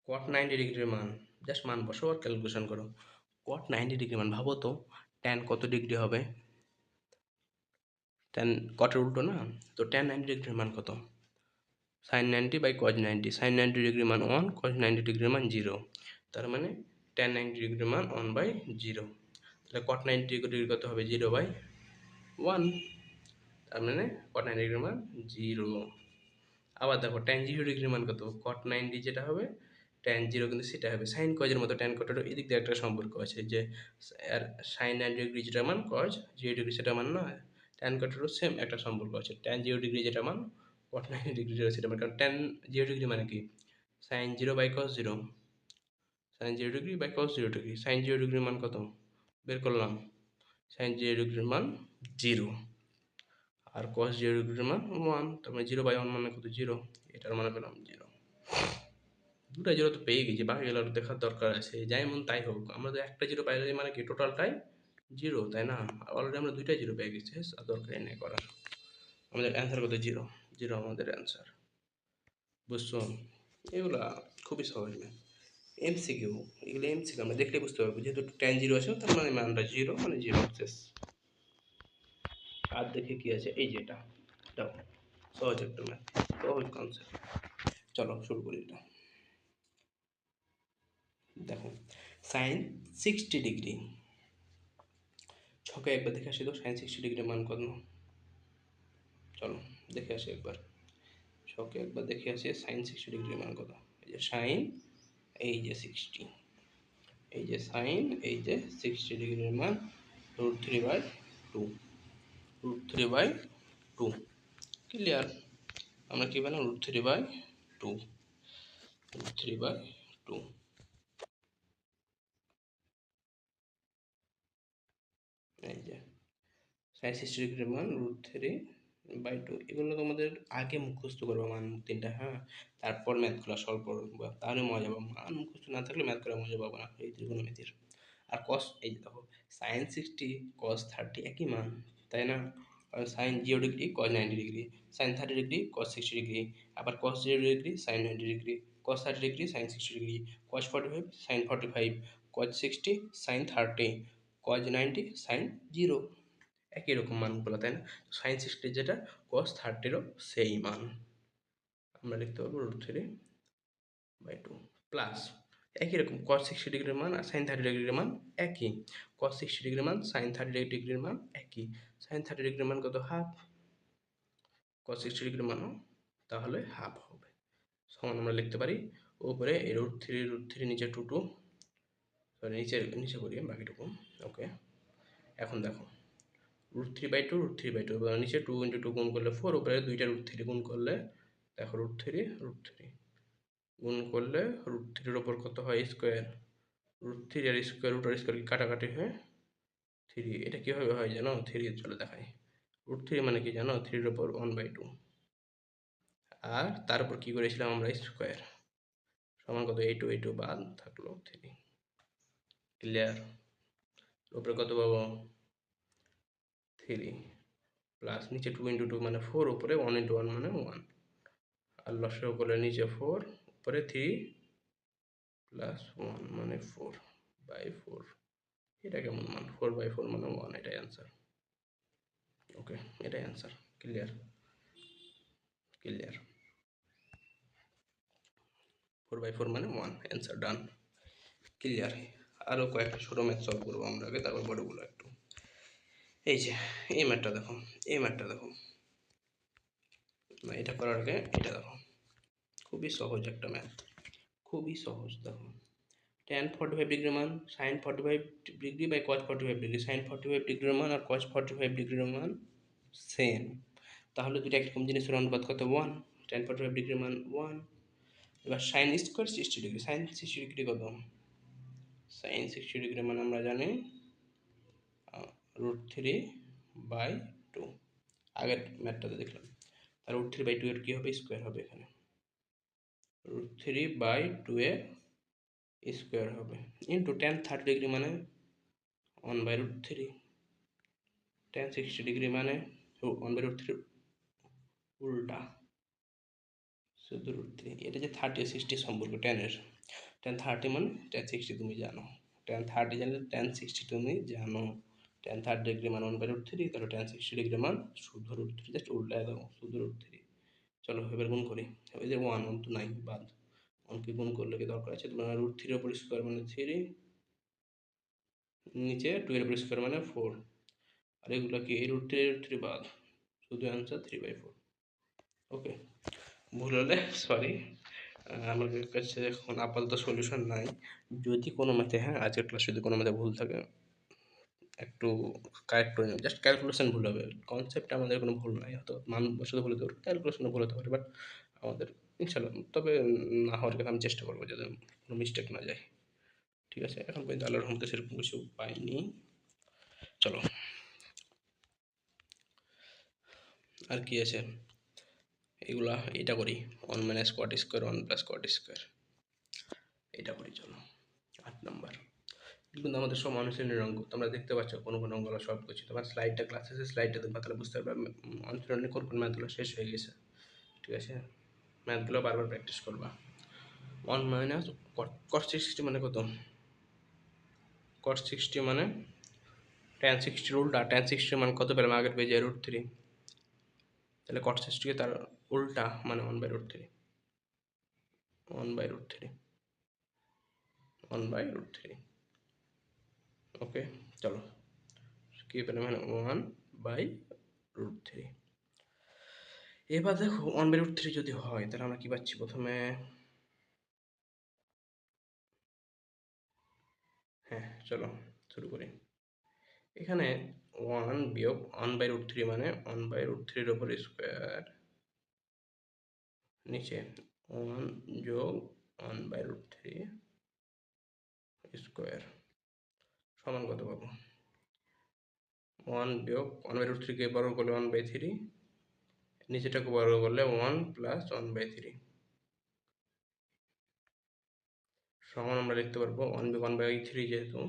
কট 90 ডিগ্রির মান, জাস্ট মান বসো আর ক্যালকুলেশন করো। কট 90 ডিগ্রি মান, ভাবো তো ট্যান কত ডিগ্রি হবে? ট্যান কটের উল্টো না, তো ট্যান 90 ডিগ্রির মান কত? সাইন 90/cos 90, সাইন 90 ডিগ্রি মান 1, cos 90 ডিগ্রির মান 0, তার মানে ট্যান 90 ডিগ্রির মান 1/0। তাহলে cot 90 ডিগ্রি কত হবে? 0/1, তার মানে cot 90 ডিগ্রির মান 0। আবার দেখো ট্যান 0 ডিগ্রির মান কত? cot 90 যেটা হবে ট্যান 0 কিন্তু সেটা হবে সাইন কজের মতো, ট্যান কটেরও এদিক দিয়ে একটা সম্পর্ক আছে যে আর সাইন 90 ডিগ্রি যেটা মান কজ 0 ডিগ্রি সেটা মান না, ট্যান কটেরও সেম একটা সম্পর্ক আছে। ট্যান 0 ডিগ্রি যেটা মান cot 90 ডিগ্রি সেটা মান, কারণ ট্যান 0 ডিগ্রি মানে কি সাইন 0/cos 0, সাইন 0 ডিগ্রি/cos 0 ডিগ্রি। সাইন 0 ডিগ্রির মান কত বের করলাম, সাইন 0 ডিগ্রির মান 0, আর cos 0 ডিগ্রির মান 1, তার মানে 0/1 মানে কত 0, এটার মানে পেলাম 0। দুটা জিরো তো পেয়ে গেছি, বাকি গেলে দেখার দরকার আছে, যাই মন তাই হোক, আমরা তো একটা জিরো পাইলে মানে কি টোটালটাই জিরো, তাই না? অলরেডি আমরা দুইটা জিরো পেয়ে গেছি, আর দরকারই নেই করার। আমাদের অ্যান্সার কত? 0, 0 আমাদের অ্যান্সার। বুঝছো? এগুলা খুবই সহজ না, এমসিকিউ, এগুলো এমসিকিউ আমরা দেখলে বুঝতে পারবো, যেহেতু ট্যান 0 আছে তার মানে মানটা 0, মানে 0 শেষ। আর দেখে কি আছে, এই যেটা দাও, সহজ একটা ম্যাথ, সহজ কনসেপ্ট। চলো শুরু করি এটা। দেখো সাইন 60 ডিগ্রি, ছকে একবার দেখে আসি তো সাইন 60 ডিগ্রির মান কত। চলো দেখে আসি একবার, ছকে একবার দেখে আসি সাইন 60 ডিগ্রির মান কত। এই যে সাইন, এই যে 60, এই যে সাইন, এই যে 60 ডিগ্রির মান √3/2, √3/2। ক্লিয়ার? আমরা কী পেলাম? √3/2, √3/2। এই যে সাইন 60 ডিগ্রির মান √3/2, এগুলো তোমাদের আগে মুখস্থ করবো মান তিনটা, হ্যাঁ, তারপর ম্যাথগুলো সলভ করবো, তাহলে মজা পাবো। মান মুখস্থ না থাকলে ম্যাথ করে মজা পাবো না এই ত্রিকোণমিতির। আর কস, এই যে দেখো সাইন 60 cos 30 একই মান, তাই না? আর sine 0 degree cos 90 degree, sine 30 degree cos 60 degree, আবার cos 0 degree sine 90 degree, cos 30 degree sine 60 degree, cos 45 sine 45, cos 60 sine 30, cos 90 sine 0, একই রকম মানগুলো, তাই না? সাইন 60 যেটা cos 30ও সেই মান, আমরা লিখতে পারবো √3/2 প্লাস একই রকম cos 60 ডিগ্রির মান আর সাইন 30 ডিগ্রির মান একই, cos 60 ডিগ্রির মান সাইন 30 ডিগ্রির মান একই, সাইন 30 ডিগ্রির মান কত? হাফ, cos 60 ডিগ্রির মানও তাহলে হাফ হবে। সমান আমরা লিখতে পারি উপরে √3 নিচে 2, সরি নিচে করি বাকিটুকু। ওকে, এখন দেখো √3/2, √3/2, নিচে 2 × 2 গুণ করলে 4, উপরে দুইটা √3 গুণ করলে দেখো √3 গুণ করলে √3-এর ওপর কত হয়? স্কোয়ার, √3 আর স্কোয়ার রুট আর স্কোয়ার কি কাটাকাটি হয়ে 3, এটা কীভাবে হয় জানো? 3 চলে দেখায়। √3 মানে কি জানো? 3-র উপর 1/2, আর তার উপর কী করেছিলাম আমরা? স্কোয়ার, সমান কত? এই টু বাদ থাকলো 3। ক্লিয়ার? উপরে কত পাবো? 3 প্লাস নিচে 2 × 2 মানে 4, উপরে 1 × 1 মানে 1, আর লসাগু করলে নিচে 4, উপরে 3 প্লাস 1 মানে 4/4। এটা কেমন মান? 4/4 মানে 1, এটাই অ্যান্সার। ওকে, এটাই অ্যান্সার। ক্লিয়ার? ক্লিয়ার। 4/4 মানে 1, অ্যান্সার ডান। ক্লিয়ার? আরও কয়েকটা ছোটো ম্যাথ সলভ করবো আমরা আগে, তারপর বড়গুলো একটু। এই যে এই ম্যাথটা দেখো, এই ম্যাথটা দেখো, না এটা করার আগে এটা দেখো, খুবই সহজ একটা ম্যাথ, খুবই সহজ। দেখো, tan 45 ডিগ্রি মান sin 45 degree by cos 45 degree, sin 45 ডিগ্রির মান আর cos 45 ডিগ্রির মান সেম, তাহলে দুটো একরকম জিনিসের অনুপাত কত? 1। tan 45 ডিগ্রির মান 1। এবার sin square 60 degree, sin 60 degree কত? sin 60 ডিগ্রি মানে আমরা জানি √3/2। আগের ম্যাথটাতে দেখলাম, তার √3/2 এর কী হবে? স্কোয়ার হবে এখানে, √3/2 এর স্কোয়ার হবে ইন্টু tan 30 ডিগ্রি মানে 1/√3, tan 60 ডিগ্রি মানে 1/√3 উল্টা, শুধু √3। এটা যে 30 আর 60 সম্পর্ক ট্যানের, tan 30 মানে tan 60 তুমি জানো, tan 30 জানলে tan 60 তুমি জানো, tan 30 ডিগ্রি মানে 1/√3, তাহলে tan 60 ডিগ্রি মান শুধু √3, জাস্ট উল্টায় দাও, শুধু √3। চলো এবার গুণ করি। ওই যে 1 তো নাই, বাদ। 1কে গুণ করলে কি দরকার আছে? তোমার √3 এর উপর স্কোয়ার মানে 3, নিচে 2 এর উপর স্কোয়ার মানে 4, আর এগুলো কি? এই √3 বাদ, শুধু অ্যান্সার 3/4। ওকে, ভুল হলে সরি, আমার কাছে এখন আপাতত সলিউশন নাই। যদি কোনো ম্যাথে, হ্যাঁ আজকের ক্লাস যদি কোনো ম্যাথে ভুল থাকে একটু কারেক্ট করে নেবে, জাস্ট ক্যালকুলেশন ভুল হবে, কনসেপ্টে আমাদের কোনো ভুল নাই, হয়তো মান বসাতে ভুল হতে পারে, ক্যালকুলেশনে ভুল হতে পারে, বাট আমাদের ইনশাল্লাহ তবে না হওয়ার কথা আমি চেষ্টা করবো যাতে কোনো মিস্টেক না যায়। ঠিক আছে, এখন পর্যন্ত আল্লাহর রহমতে সেরকম কিছু পাইনি। চলো আর কি আছে, এগুলা এটা করি, 1 - cot স্কোয়ার 1 + cot স্কোয়ার, এটা করি। চলো 8 নম্বর, কিন্তু আমাদের সব অনুশীলনের অঙ্ক তোমরা দেখতে পাচ্ছ, কোনো কোনো অঙ্কগুলো সলভ করছি, তোমার স্লাইডটা ক্লাসে স্লাইডটা দেখবা, তাহলে বুঝতে পারবে অনুশীলনে কোন কোন ম্যাথগুলো শেষ হয়ে গেছে। ঠিক আছে, ম্যাথগুলো বারবার প্র্যাকটিস করবা। 1 - cot 60 মানে কত? cot 60 মানে tan 60 উল্টা, tan 60 মানে কত পেলাম আগের পেজে? √3, তাহলে cot 60 তার উল্টা মানে 1/√3, 1/√3, 1/√3। ওকে, চলো কী পেলাম এখানে? 1/√3। এবার দেখো 1/√3 যদি হয় তাহলে আমরা কি পাচ্ছি? প্রথমে হ্যাঁ চলো শুরু করি। এখানে 1 বিয়োগ 1/√3 মানে 1/√3 এর উপর স্কোয়ার, নিচে 1 যোগ 1/√3 স্কোয়ার সমান কত পাবো? 1 বিয়োগ 1/√3কে বর্গ করলে 1/3, নিচেটাকে বর্গ করলে 1 + 1/3 সমান আমরা লিখতে পারবো 1 বিয়োগ 1/3, যেহেতু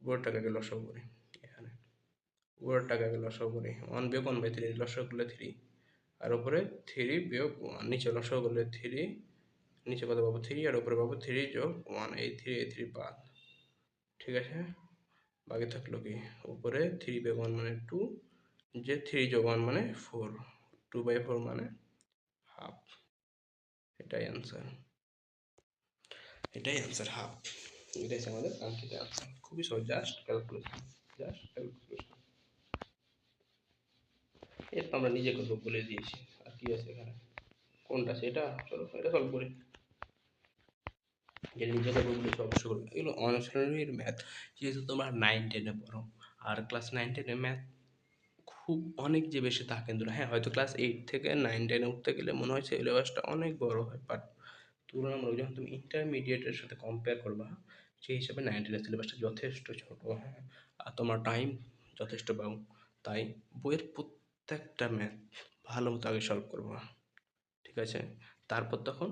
উপরেরটাকে আগে লসাগু করি, এখানে উপরেরটাকে আগে লসাগু করি, 1 বিয়োগ 1/3 লসাগু করলে 3, আর উপরে 3 বিয়োগ 1, নিচে লসাগু করলে 3, নিচে কত পাবো? 3, আর উপরে পাবো 3 যোগ 1, এই 3 বাদ। ঠিক আছে, বাকি থাকলো কি? উপরে 3 বিয়োগ 1 মানে 2, যে 3 যোগ 1 মানে 4, 2/4 মানে হাফ। এটাই অ্যান্সার, এটাই অ্যান্সার, হাফ। এটাই আমাদের কাঙ্ক্ষিত অ্যান্সার। খুবই সহজ, জাস্ট ক্যালকুলেশন, জাস্ট ক্যালকুলেশন। এর তো আমরা নিজে করবো বলে দিয়েছি, আর কি আছে এখানে? কোনটা সেটা? চলো এটা সলভ করি। যে নিজে করবো বলেছি অবশ্যই করবো, এগুলো অনুশীলনীর ম্যাথ, যেহেতু তোমরা 9-10-এ পড়ো, আর ক্লাস 9-10-এ ম্যাথ খুব অনেক যে বেশি তা কিন্তু না। হ্যাঁ হয়তো ক্লাস 8 থেকে 9-10-এ উঠতে গেলে মনে হয় সিলেবাসটা অনেক বড় হয়, বাট তুলনামূলক যখন তুমি ইন্টারমিডিয়েটের সাথে কম্পেয়ার করবা, সেই হিসাবে 9-10 সিলেবাসটা যথেষ্ট ছোটো, হ্যাঁ, আর তোমার টাইম যথেষ্ট পাও। তাই বইয়ের প্রত্যেকটা ম্যাথ ভালো মতো আগে সলভ করবা, ঠিক আছে? তারপর তখন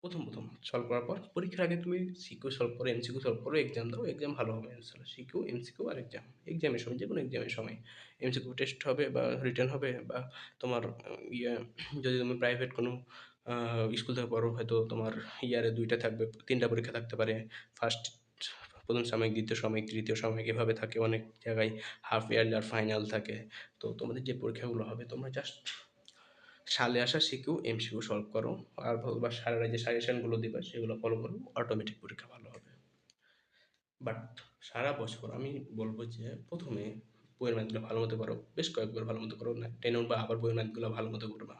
প্রথম সলভ করার পর পরীক্ষার আগে তুমি সিকিউ সলভ করো, এমসিকিউ সলভ করো, এক্সাম দাও, এক্সাম ভালো হবে ইনশাল্লাহ। সিকিউ, এমসিকিউ আর এক্সাম, এক্সামের সময় যে কোনো এক্সামের সময় এমসিকিউ টেস্ট হবে বা রিটেন হবে, বা তোমার ইয়ে যদি তুমি প্রাইভেট কোনো স্কুল থেকে পড়ো, হয়তো তোমার ইয়ারে 2টা থাকবে, 3টা পরীক্ষা থাকতে পারে। ফার্স্ট প্রথম সাময়িক, দ্বিতীয় সাময়িক, তৃতীয় সাময়িক, এভাবে থাকে। অনেক জায়গায় হাফ ইয়ারলি আর ফাইনাল থাকে। তো তোমাদের যে পরীক্ষাগুলো হবে তোমরা জাস্ট সালে আসা সিকিউ এমসিকিউ সলভ করো, আর বা স্যারেরা যে সাজেশনগুলো দেবে সেগুলো ফলো করো, অটোমেটিক পরীক্ষা ভালো হবে। বাট সারা বছর আমি বলবো যে প্রথমে বইয়ের ম্যাথগুলো ভালো মতো করো, বেশ কয়েকবার ভালো মতো করো, না 10 বা আবার বইয়ের ম্যাথগুলো ভালো মতো করবা।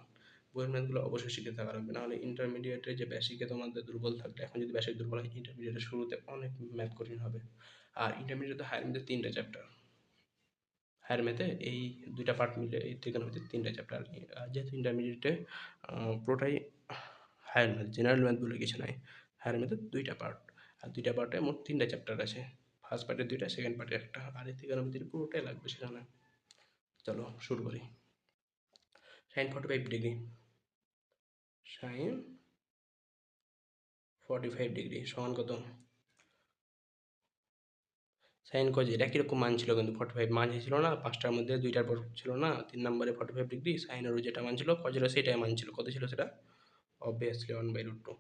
বইয়ের ম্যাথগুলো অবশ্যই শিখে থাকা লাগবে, নাহলে ইন্টারমিডিয়েটে যে বেসিকে তোমাদের দুর্বল থাকলে, এখন যদি বেসিক দুর্বল হয়, ইন্টারমিডিয়েটের শুরুতে অনেক ম্যাথ কঠিন হবে। আর ইন্টারমিডিয়েটে হায়ার ম্যাথে 3টা চ্যাপ্টার, হায়ার ম্যাথে এই 2টা পার্ট মিলে এই ট্রিগোনোমেট্রিতে 3টা চ্যাপ্টার। আর যেহেতু ইন্টারমিডিয়েটে পুরোটাই হায়ার ম্যাথ, জেনারেল ম্যাথ বলে কিছু নাই। হায়ার ম্যাথে 2টা পার্ট, আর 2টা পার্টে মোট 3টা চ্যাপ্টার আছে। ফার্স্ট পার্টে 2টা, সেকেন্ড পার্টে একটা, আর এই ট্রিগোনোমেট্রি পুরোটাই লাগবে সেখানে। চলো শুরু করি। সাইন 45 ডিগ্রি, সাইন 45 ডিগ্রি সমান কত? সাইন কজ, এটা কীরকম মান ছিল কিন্তু? 45 মান ছিল না, 5টার মধ্যে 2টার পর ছিল না, 3 নম্বরে 45 ডিগ্রি, সাইনেরও যেটা মান ছিল কজেরও সেটাই মান ছিল। কত ছিল সেটা? অবভিয়াসলি 1/√2,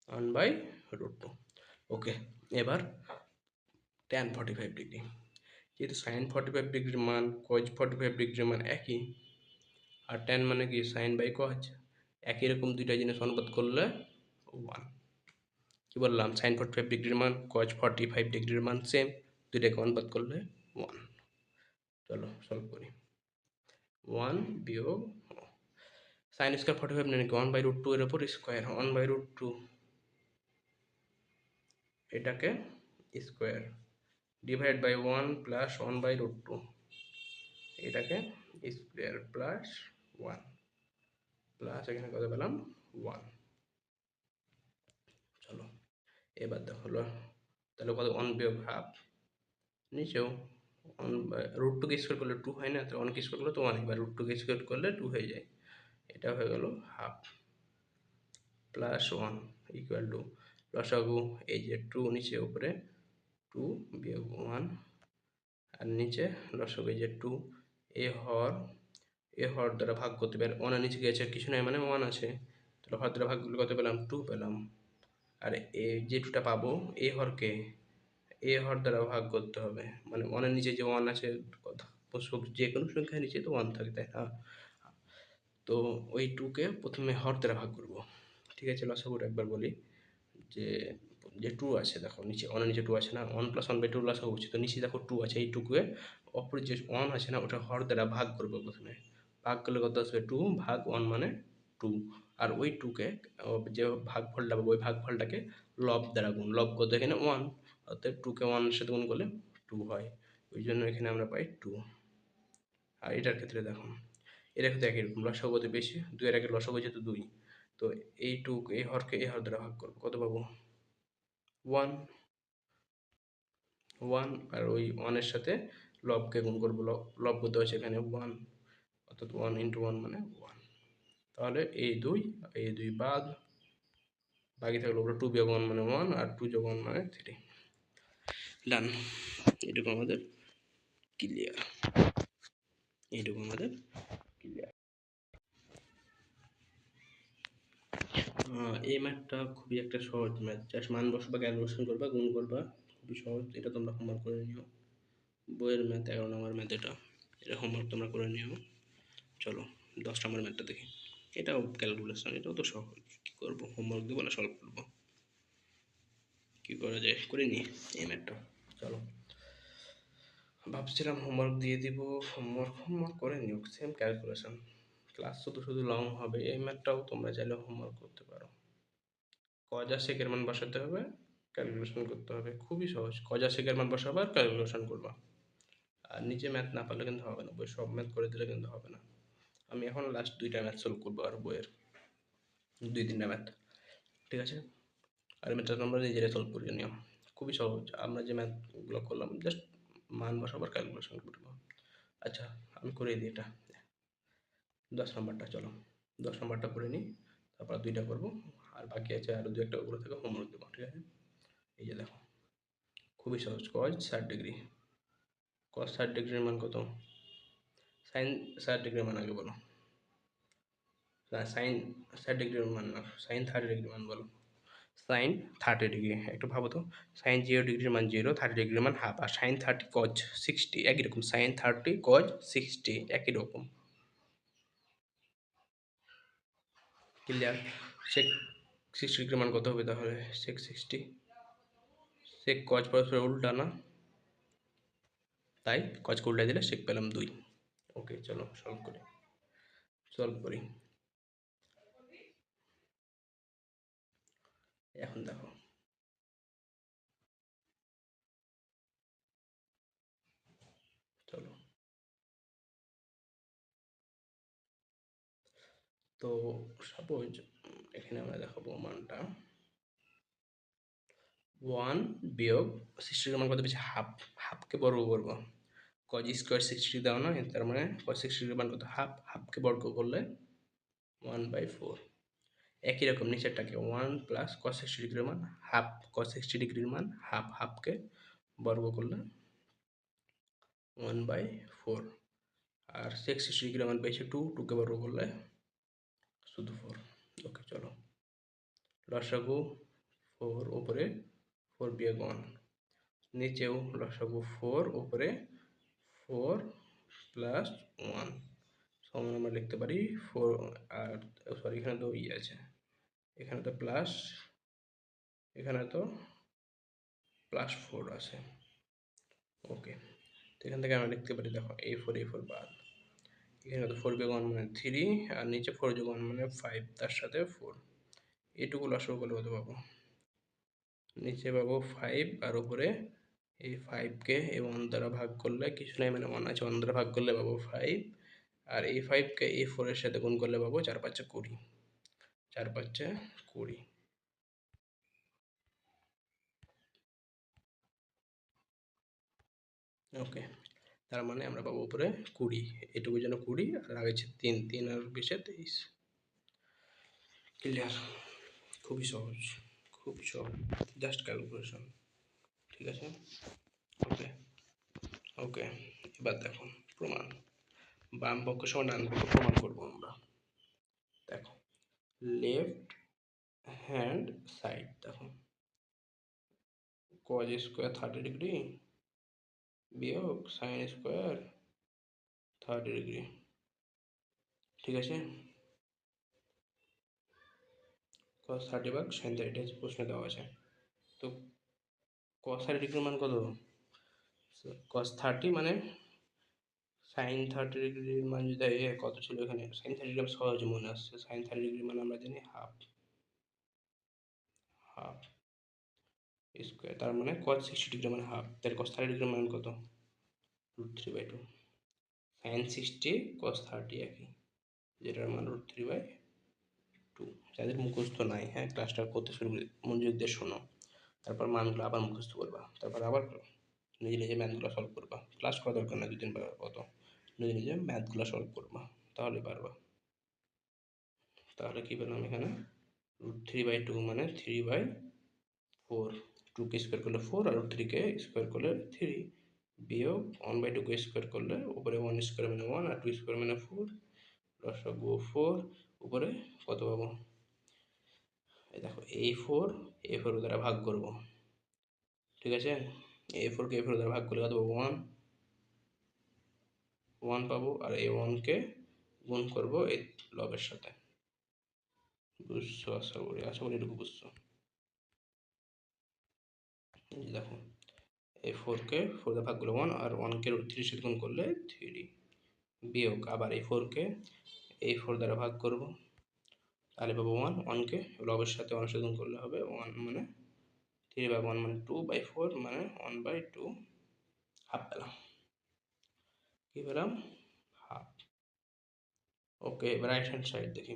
1/√2। ওকে, এবার ট্যান 45 ডিগ্রি, যেহেতু সাইন 45 ডিগ্রির মান কজ 45 ডিগ্রির মান একই, আর ট্যান মানে কি সাইন বাই কজ, একই রকম দুইটা জিনিস অনুপাত করলে 1। কি বললাম? সাইন 45 ডিগ্রির মান কজ 45 ডিগ্রির মান সেম, দুইটাকে অনুপাত করলে 1। চলো সলভ করি। 1 বিয়োগ সাইন স্কোয়ার 45 মানে কি 1/√2 এর ওপর স্কোয়ার, 1/√2 এটাকে স্কোয়ার, ডিভাইড বাই 1 প্লাস 1/√2 এটাকে স্কোয়ার, প্লাস 1, প্লাস এখানে কত পেলাম? 1। চলো এবার দেখো, তাহলে কত? 1 বিয়োগ হাফ, নিচেও 1/√2 স্কোয়ার করলে 2 হয় না, তো 1 স্কোয়ার করলে তো 1, এবার √2 স্কোয়ার করলে 2 হয়ে যায়, এটা হয়ে গেল হাফ, প্লাস 1 ইকুয়াল টু লসাগু, এই যে 2 নিচে উপরে 2 বিয়োগ 1, আর নিচে লসাগু এই যে 2, এ হর দ্বারা ভাগ করতে পারে, 1 নিচে গিয়েছে কিছু নাই মানে 1 আছে, তাহলে হর দ্বারা ভাগ করলে কত পেলাম? 2 পেলাম। আর যে 2টা পাবো এ হর দ্বারা ভাগ করতে হবে, মানে 1-এর নিচে যে 1 আছে, যে কোনো সংখ্যার নিচে তো 1 থাকে, তাই না? তো ওই 2কে প্রথমে হর দ্বারা ভাগ করব, ঠিক আছে? লসাগুটা একবার বলি, যে 2 আছে, দেখো নিচে 1-এর নিচে 2 আছে না, 1 + 1/2 লসাগু হচ্ছে, তো নিচে দেখো 2 আছে, এই 2কে অপর যে 1 আছে না ওটা হর দ্বারা ভাগ করবো প্রথমে, ভাগ করলে কত আসবে? 2 ভাগ 1 মানে 2, আর ওই 2কে যে ভাগফলটা পাবো ওই ভাগফলটাকে লব দ্বারা গুণ, লব কত এখানে? 1, অর্থাৎ 2কে 1 এর সাথে গুণ করলে 2 হয়, ওই জন্য এখানে আমরা পাই 2। আর এটার ক্ষেত্রে দেখো, এটার ক্ষেত্রে একই রকম, লসাগু কত বেশি? 2 এর আগে লসাগু যেহেতু 2, তো এই 2 এই হরকে এই হর দ্বারা ভাগ করবো, কত পাবো? 1, 1, আর ওই 1 এর সাথে লবকে গুণ করবো, লব কত আছে এখানে? 1, অর্থাৎ 1 × 1 মানে 1। তাহলে এই 2 বাদ, বাকি থাকলো ওপরে 2 বিয়োগ 1 মানে 1, আর 2 যোগ 1 মানে 3। ডান, এটুকু আমাদের ক্লিয়ার, এইটুকু আমাদের ক্লিয়ার। এই ম্যাথটা খুবই একটা সহজ ম্যাথ, জাস্ট মান বসাবা, ক্যালকুলেশন করবা, গুণ করবা, খুবই সহজ। এটা তোমরা হোমওয়ার্ক করে নিও, বইয়ের ম্যাথ 11 নম্বর ম্যাথ, এটা হোমওয়ার্ক তোমরা করে নিও। চলো 10 নম্বর ম্যাথটা দেখি, এটাও ক্যালকুলেশন, এটাও তো সহজ। কী করবো, হোমওয়ার্ক দেবো না সলভ করবো? কী করা যায় করে নিই এই ম্যাথটা। চলো, ভাবছিলাম হোমওয়ার্ক দিয়ে দিব, হোমওয়ার্ক করে নিও, সেম ক্যালকুলেশন, ক্লাস শুধু লং হবে। এই ম্যাথটাও তোমরা চাইলে হোমওয়ার্ক করতে পারো। কজ আর সেকের মান বসাতে হবে, ক্যালকুলেশন করতে হবে, খুবই সহজ। কজ আর সেকের মান বসাবা আর ক্যালকুলেশন করবা, আর নিজে ম্যাথ না পারলে কিন্তু হবে না, বই সব ম্যাথ করে দিলে কিন্তু হবে না। আমি এখন লাস্ট 2টা ম্যাথ সলভ করবো, আর বইয়ের 2-3টা ম্যাথ, ঠিক আছে? আর ম্যাথটা তোমরা নিজেরাই সলভ করে নিও, খুবই সহজ। আমরা যে ম্যাথগুলো করলাম জাস্ট মান বসাবার ক্যালকুলেশন করবো। আচ্ছা, আমি করে দিই এটা। 10 নম্বরটা চলো, 10 নম্বরটা করে নিই, তারপর 2টা করবো, আর বাকি আছে আরও 2-একটা ওগুলো থেকে হোমওয়ার্ক দেবো, ঠিক আছে? এই যে দেখো, খুবই সহজ। cos 60 ডিগ্রি, cos 60 ডিগ্রির মান কত? সাইন 60 ডিগ্রির মান আগে বলো। না, সাইন 60 ডিগ্রির মান না, সাইন 30 ডিগ্রির মান বলো। সাইন 30 ডিগ্রি, একটু ভাবো তো। সাইন 0 ডিগ্রির মান 0, 30 ডিগ্রির মান হাফ, আর সাইন 30 cos 60 একই রকম, সাইন 30 cos 60 একই রকম। ক্লিয়ার? সেক 60 ডিগ্রির মান কত হবে তাহলে? সেক 60, সেক কজ পরস্পর উল্টা না, তাই কজকে উল্টা দিলে সেক পেলাম 2। ওকে, চলো সলভ করি, সলভ করি। এখন দেখো, চলো। তো সাপোজ এখানে আমরা দেখাবো মানটা 1 বিয়োগ 60 মান কত পেয়েছি? হাফ, হাফকে বর্গ করবো। কজ স্কোয়ার 60 দাও না, তার মানে কজ 60 মান কত? হাফ, হাফকে বর্গ করলে 1/4। একই রকম নিচেরটাকে 1 প্লাস কস 60 ডিগ্রির মান হাফ, কস 60 ডিগ্রির মান হাফ, হাফকে বর্গ করলে 1/4। আর সেক 60 ডিগ্রির মান পেয়েছে 2, 2কে বর্গ করলে শুধু 4। ওকে, চলো লসাগু 4, উপরে 4 বিয়োগ 1, নিচেও লসাগু 4, উপরে 4 প্লাস 1 সমান আমরা লিখতে পারি 4। আর সরি, এখানে তো আছে, এখানে তো প্লাস, এখানে তো +4 আছে। ওকে, তো এখান থেকে আমরা লিখতে পারি, দেখো a4 বাদ, এখানে তো 4 বিয়োগ 1 মানে 3, আর নিচে 4 যোগ 1 মানে 5, তার সাথে 4, এটুকু লসাগু করলে কত পাবো? নিচে পাবো 5, আর উপরে এই 5কে এই 1 দ্বারা ভাগ করলে কিছু নাই, মানে 1 আছে, 1 দ্বারা ভাগ করলে পাবো 5, আর এই 5কে এই 4 এর সাথে গুণ করলে পাবো 4 5 20, 4 5 20। ওকে, তার মানে আমরা পাবো উপরে 20, এটুকু যেন 20, আর আগে 3, 3 আর 20 23। ক্লিয়ার? খুবই সহজ, খুব সহজ, জাস্ট ক্যালকুলেশন, ঠিক আছে? ওকে, ওকে, এবার দেখো প্রমাণ, বাম পক্ষ সমান ডান পক্ষ প্রমাণ করবো আমরা। দেখো, লেফট হ্যান্ড সাইড, দেখো কজ স্কোয়ার 30 ডিগ্রি বিয়োগ সাইন স্কোয়ার 30 ডিগ্রি, ঠিক আছে? কজ 30 ভাগ সাইন 30 প্রশ্নে দেওয়া আছে। তো কজ 30 ডিগ্রির মান কত? কজ 30 মানে সাইন 30 ডিগ্রির মান যদি কত ছিল, এখানে সাইন 30 ডিগ্রি সহজে মনে আসছে, সাইন 30 ডিগ্রি মানে আমরা জানি হাফ, হাফ স্কোয়ার, তার মানে কজ 60 ডিগ্রি মানে হাফ, তাহলে কজ 30 ডিগ্রির মান কত? √3/2। সাইন 60 কজ 30 একই, যেটার মান √3/2। যাদের মুখস্থ নাই, হ্যাঁ, ক্লাসটা করতে শুরু করে মনোযোগ দিয়ে শোনো, তারপর মানগুলো আবার মুখস্থ করবা, তারপর আবার নিজে নিজে ম্যাথগুলো সলভ করবা, ক্লাস করা দরকার না 2-3 বার কত, নিজে নিজে ম্যাথগুলো সলভ করবা, তাহলে পারবা। তাহলে কী পেলাম এখানে? √3/2 মানে 3/4, 2কে স্কোয়ার করলে 4, আর 3কে স্কোয়ার করলে 3, বিয়োগ 1/2কে স্কোয়ার করলে উপরে 1 স্কোয়ার মানে 1, আর 2 স্কোয়ার মানে 4, লসাগু 4, উপরে কত পাবো? এই দেখো, a4 দ্বারা ভাগ করব, ঠিক আছে? a4কে a4 দ্বারা ভাগ করলে কত পাবো? 1, 1 পাবো, আর এই 1কে গুণ করবো এই লবের সাথে। বুঝছো? আশা করি, আশা করি এটুকু বুঝছো। এই দেখো, এই 4কে 4 দ্বারা ভাগ করলে 1, আর 1কে √3 সাথে গুণ করলে 3, বিয়োগ আবার এই 4কে এই 4 দ্বারা ভাগ করব, তাহলে পাবো 1, 1কে লবের সাথে 1 সাথে গুণ করলে হবে 1, মানে 3/1 মানে 2/4, মানে 1/2, হাফ পেলাম। কি পেলাম? হাফ। ওকে, এবার রাইট হ্যান্ড সাইড দেখি।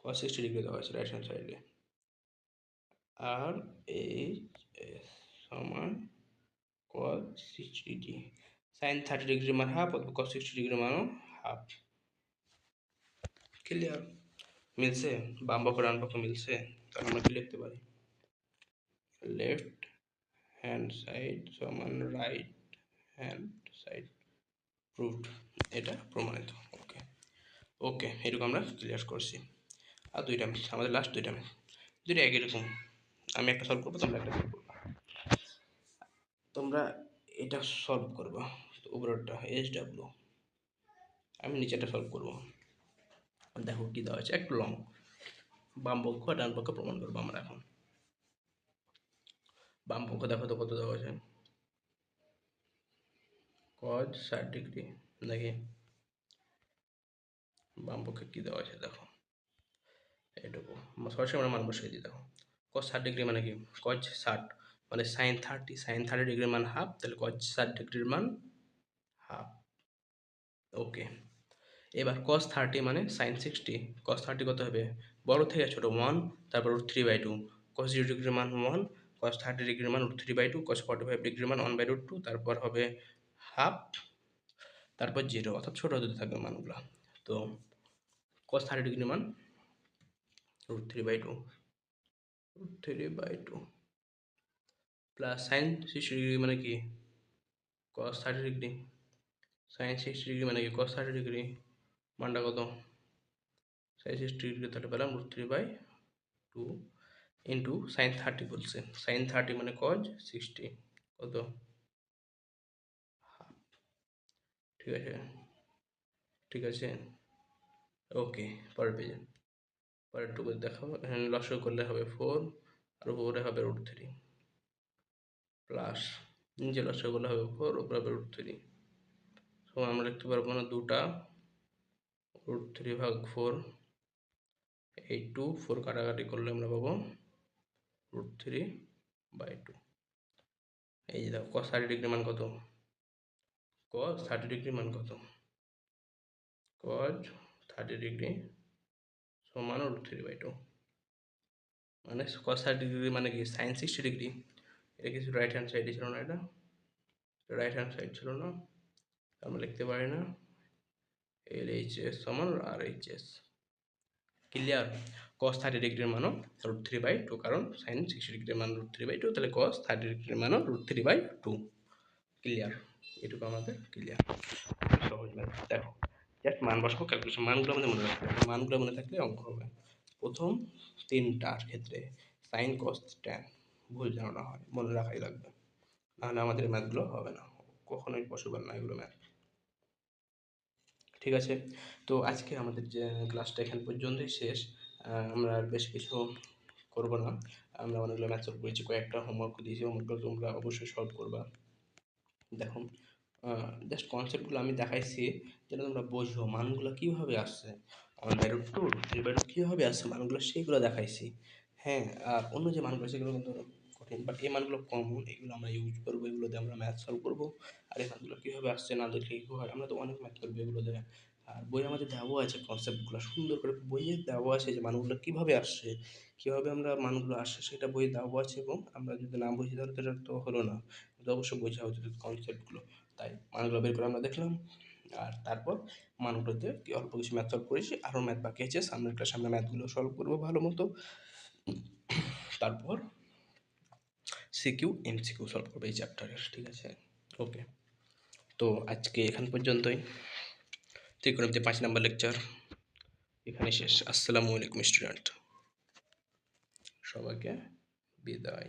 cos 60 ডিগ্রি দেওয়া আছে রাইট হ্যান্ড সাইডে, আর এইচ এস সমান cos 60 sin 30 ডিগ্রি মান হাফ অথবা cos 60 ডিগ্রি মানও হাফ। ক্লিয়ার? মিলছে? বাম পক্ষ ডান পক্ষ মিলছে? তাহলে আমরা কি লিখতে পারি? লেফট হ্যান্ড সাইড সমান রাইট হ্যান্ড সাইড প্রুভড। এটা প্রমাণিত। ওকে ওকে, এটুকু আমরা ক্লিয়ার করছি। আর দুইটা ম্যাথ আমাদের, লাস্ট দুইটা ম্যাথ, দুইটা একই রকম। আমি একটা সলভ করবো, তোমরা একটা সলভ করবো। তোমরা এটা সলভ করবো, উপরেরটা SW, আমি নিচেটা সলভ করবো। দেখো কি দেওয়া আছে, একটু লং। বাম পক্ষ আর ডান পক্ষ প্রমাণ করবো আমরা এখন। বাম পক্ষ দেখো তো কত দেওয়া আছে, cos 60 ডিগ্রি, নাকি বাম পক্ষে কি দেওয়া আছে দেখো, এইটুকু সরাসরি আমরা মান বসিয়ে দিই। দেখো cos 60 ডিগ্রি মানে কি, cos 60 মানে sin 30, sin 30 ডিগ্রির মান হাফ, তাহলে cos 60 ডিগ্রির মান হাফ। ওকে, এবার cos 30 মানে sin 60, cos 30 কত হবে, বড় থেকে ছোট 1, তারপর √3/2, cos 0 ডিগ্রির মান 1, cos 30 ডিগ্রির মান √3/2, cos 45 ডিগ্রির মান 1/√2, তারপর হবে হাফ, তারপর 0, অর্থাৎ ছোট হতে থাকবে মানগুলো। তো cos 30 ডিগ্রির মান √3/2 প্লাস sin 60 ডিগ্রি মানে কি, cos 30 ডিগ্রি, sin 60 ডিগ্রি মানে কি cos 30 ডিগ্রি, মানটা কত, sin 60 ডিগ্রি, তাহলে পেলাম √3/2 ইন্টু sin 30 বলছে, sin 30 মানে cos 60 কত, ঠিক আছে, ঠিক আছে। ওকে, পরের পেজে, পরেরটুকু দেখাবো, লসাগু করলে হবে 4, আর উপরে হবে √3, প্লাস নিচে লসাগু করলে হবে 4, উপরে হবে √3, তো আমরা লিখতে পারবো না, 2টা √3/4, এই 2 4 কাটাকাটি করলে আমরা পাবো √3/2। এই যে দেখো cos 30 ডিগ্রি মান কত, cos 30 ডিগ্রি মান কত, cos 30 ডিগ্রি সমান √3/2, মানে cos 30 ডিগ্রি মানে কি sin 60 ডিগ্রি, এটা কিছু রাইট হ্যান্ড সাইডে ছিল না, এটা রাইট হ্যান্ড সাইড ছিল না, আমরা লিখতে পারি না LHS সমান RHS। ক্লিয়ার? cos 30 ডিগ্রির মানও √3/2, কারণ sin 60 ডিগ্রির মান √3/2, তাহলে cos 30 ডিগ্রির মানও √3/2। ক্লিয়ার? এটুকু আমাদের ক্লিয়ার। সহজ ম্যাথ। দেখো জাস্ট মান বসাবো, ক্যালকুলেশন, মানগুলো আমাদের মনে রাখতে হবে, মানগুলো মনে থাকলে অঙ্ক হবে। প্রথম তিনটার ক্ষেত্রে সাইন cos tan ভুল যেন না হয়, মনে রাখাই লাগবে, নাহলে আমাদের ম্যাথগুলো হবে না, কখনোই পসিবল না এগুলো ম্যাথ। ঠিক আছে, তো আজকে আমাদের যে ক্লাসটা এখান পর্যন্তই শেষ। আমরা আর বেশ কিছু করব না, আমরা অনেকগুলো ম্যাথ সলভ করেছি, কয়েকটা হোমওয়ার্ক দিয়েছি, হোমওয়ার্কগুলো তোমরা অবশ্যই সলভ করবা। দেখো জাস্ট কনসেপ্টগুলো আমি দেখাইছি যেটা তোমরা বোঝো, মানগুলো কীভাবে আসছে, 1/2 3/2 কীভাবে আসছে মানগুলো, সেইগুলো দেখাইছি। হ্যাঁ, আর অন্য যে মানগুলো সেগুলো কিন্তু কঠিন, বাট এই মানগুলো কমন, এগুলো আমরা ইউজ করবো, এগুলো দিয়ে আমরা ম্যাথ সলভ করবো। আর এই মানগুলো কীভাবে আসছে না দেখলে কী হয়, আমরা তো অনেক ম্যাথ করবো এগুলো দিয়ে। আর বই আমাদের দেওয়া আছে কনসেপ্টগুলো সুন্দর করে, বইয়ে দেওয়া আছে যে মানগুলো কীভাবে আসছে, কীভাবে আমরা মানগুলো আসছে সেটা বইয়ে দেওয়া আছে, এবং আমরা যদি না বুঝি তাহলে সেটা তো হলো না, কিন্তু অবশ্যই বোঝা উচিত কনসেপ্টগুলো। তাই মানগুলো বের করে আমরা দেখলাম, আর তারপর মানগুলোতে কি অল্প কিছু ম্যাথ সলভ করেছি, আরও ম্যাথ বাকি আছে, সামনের ক্লাসে আমরা ম্যাথগুলো সলভ করবো ভালো মতো, তারপর সিকিউ MCQ সলভ করবো এই চ্যাপ্টারের। ঠিক আছে, ওকে, তো আজকে এখান পর্যন্তই, ত্রিকোণমিতি 5 নম্বর লেকচার এখানে শেষ। আসসালামু আলাইকুম স্টুডেন্ট, সবাইকে বিদায়।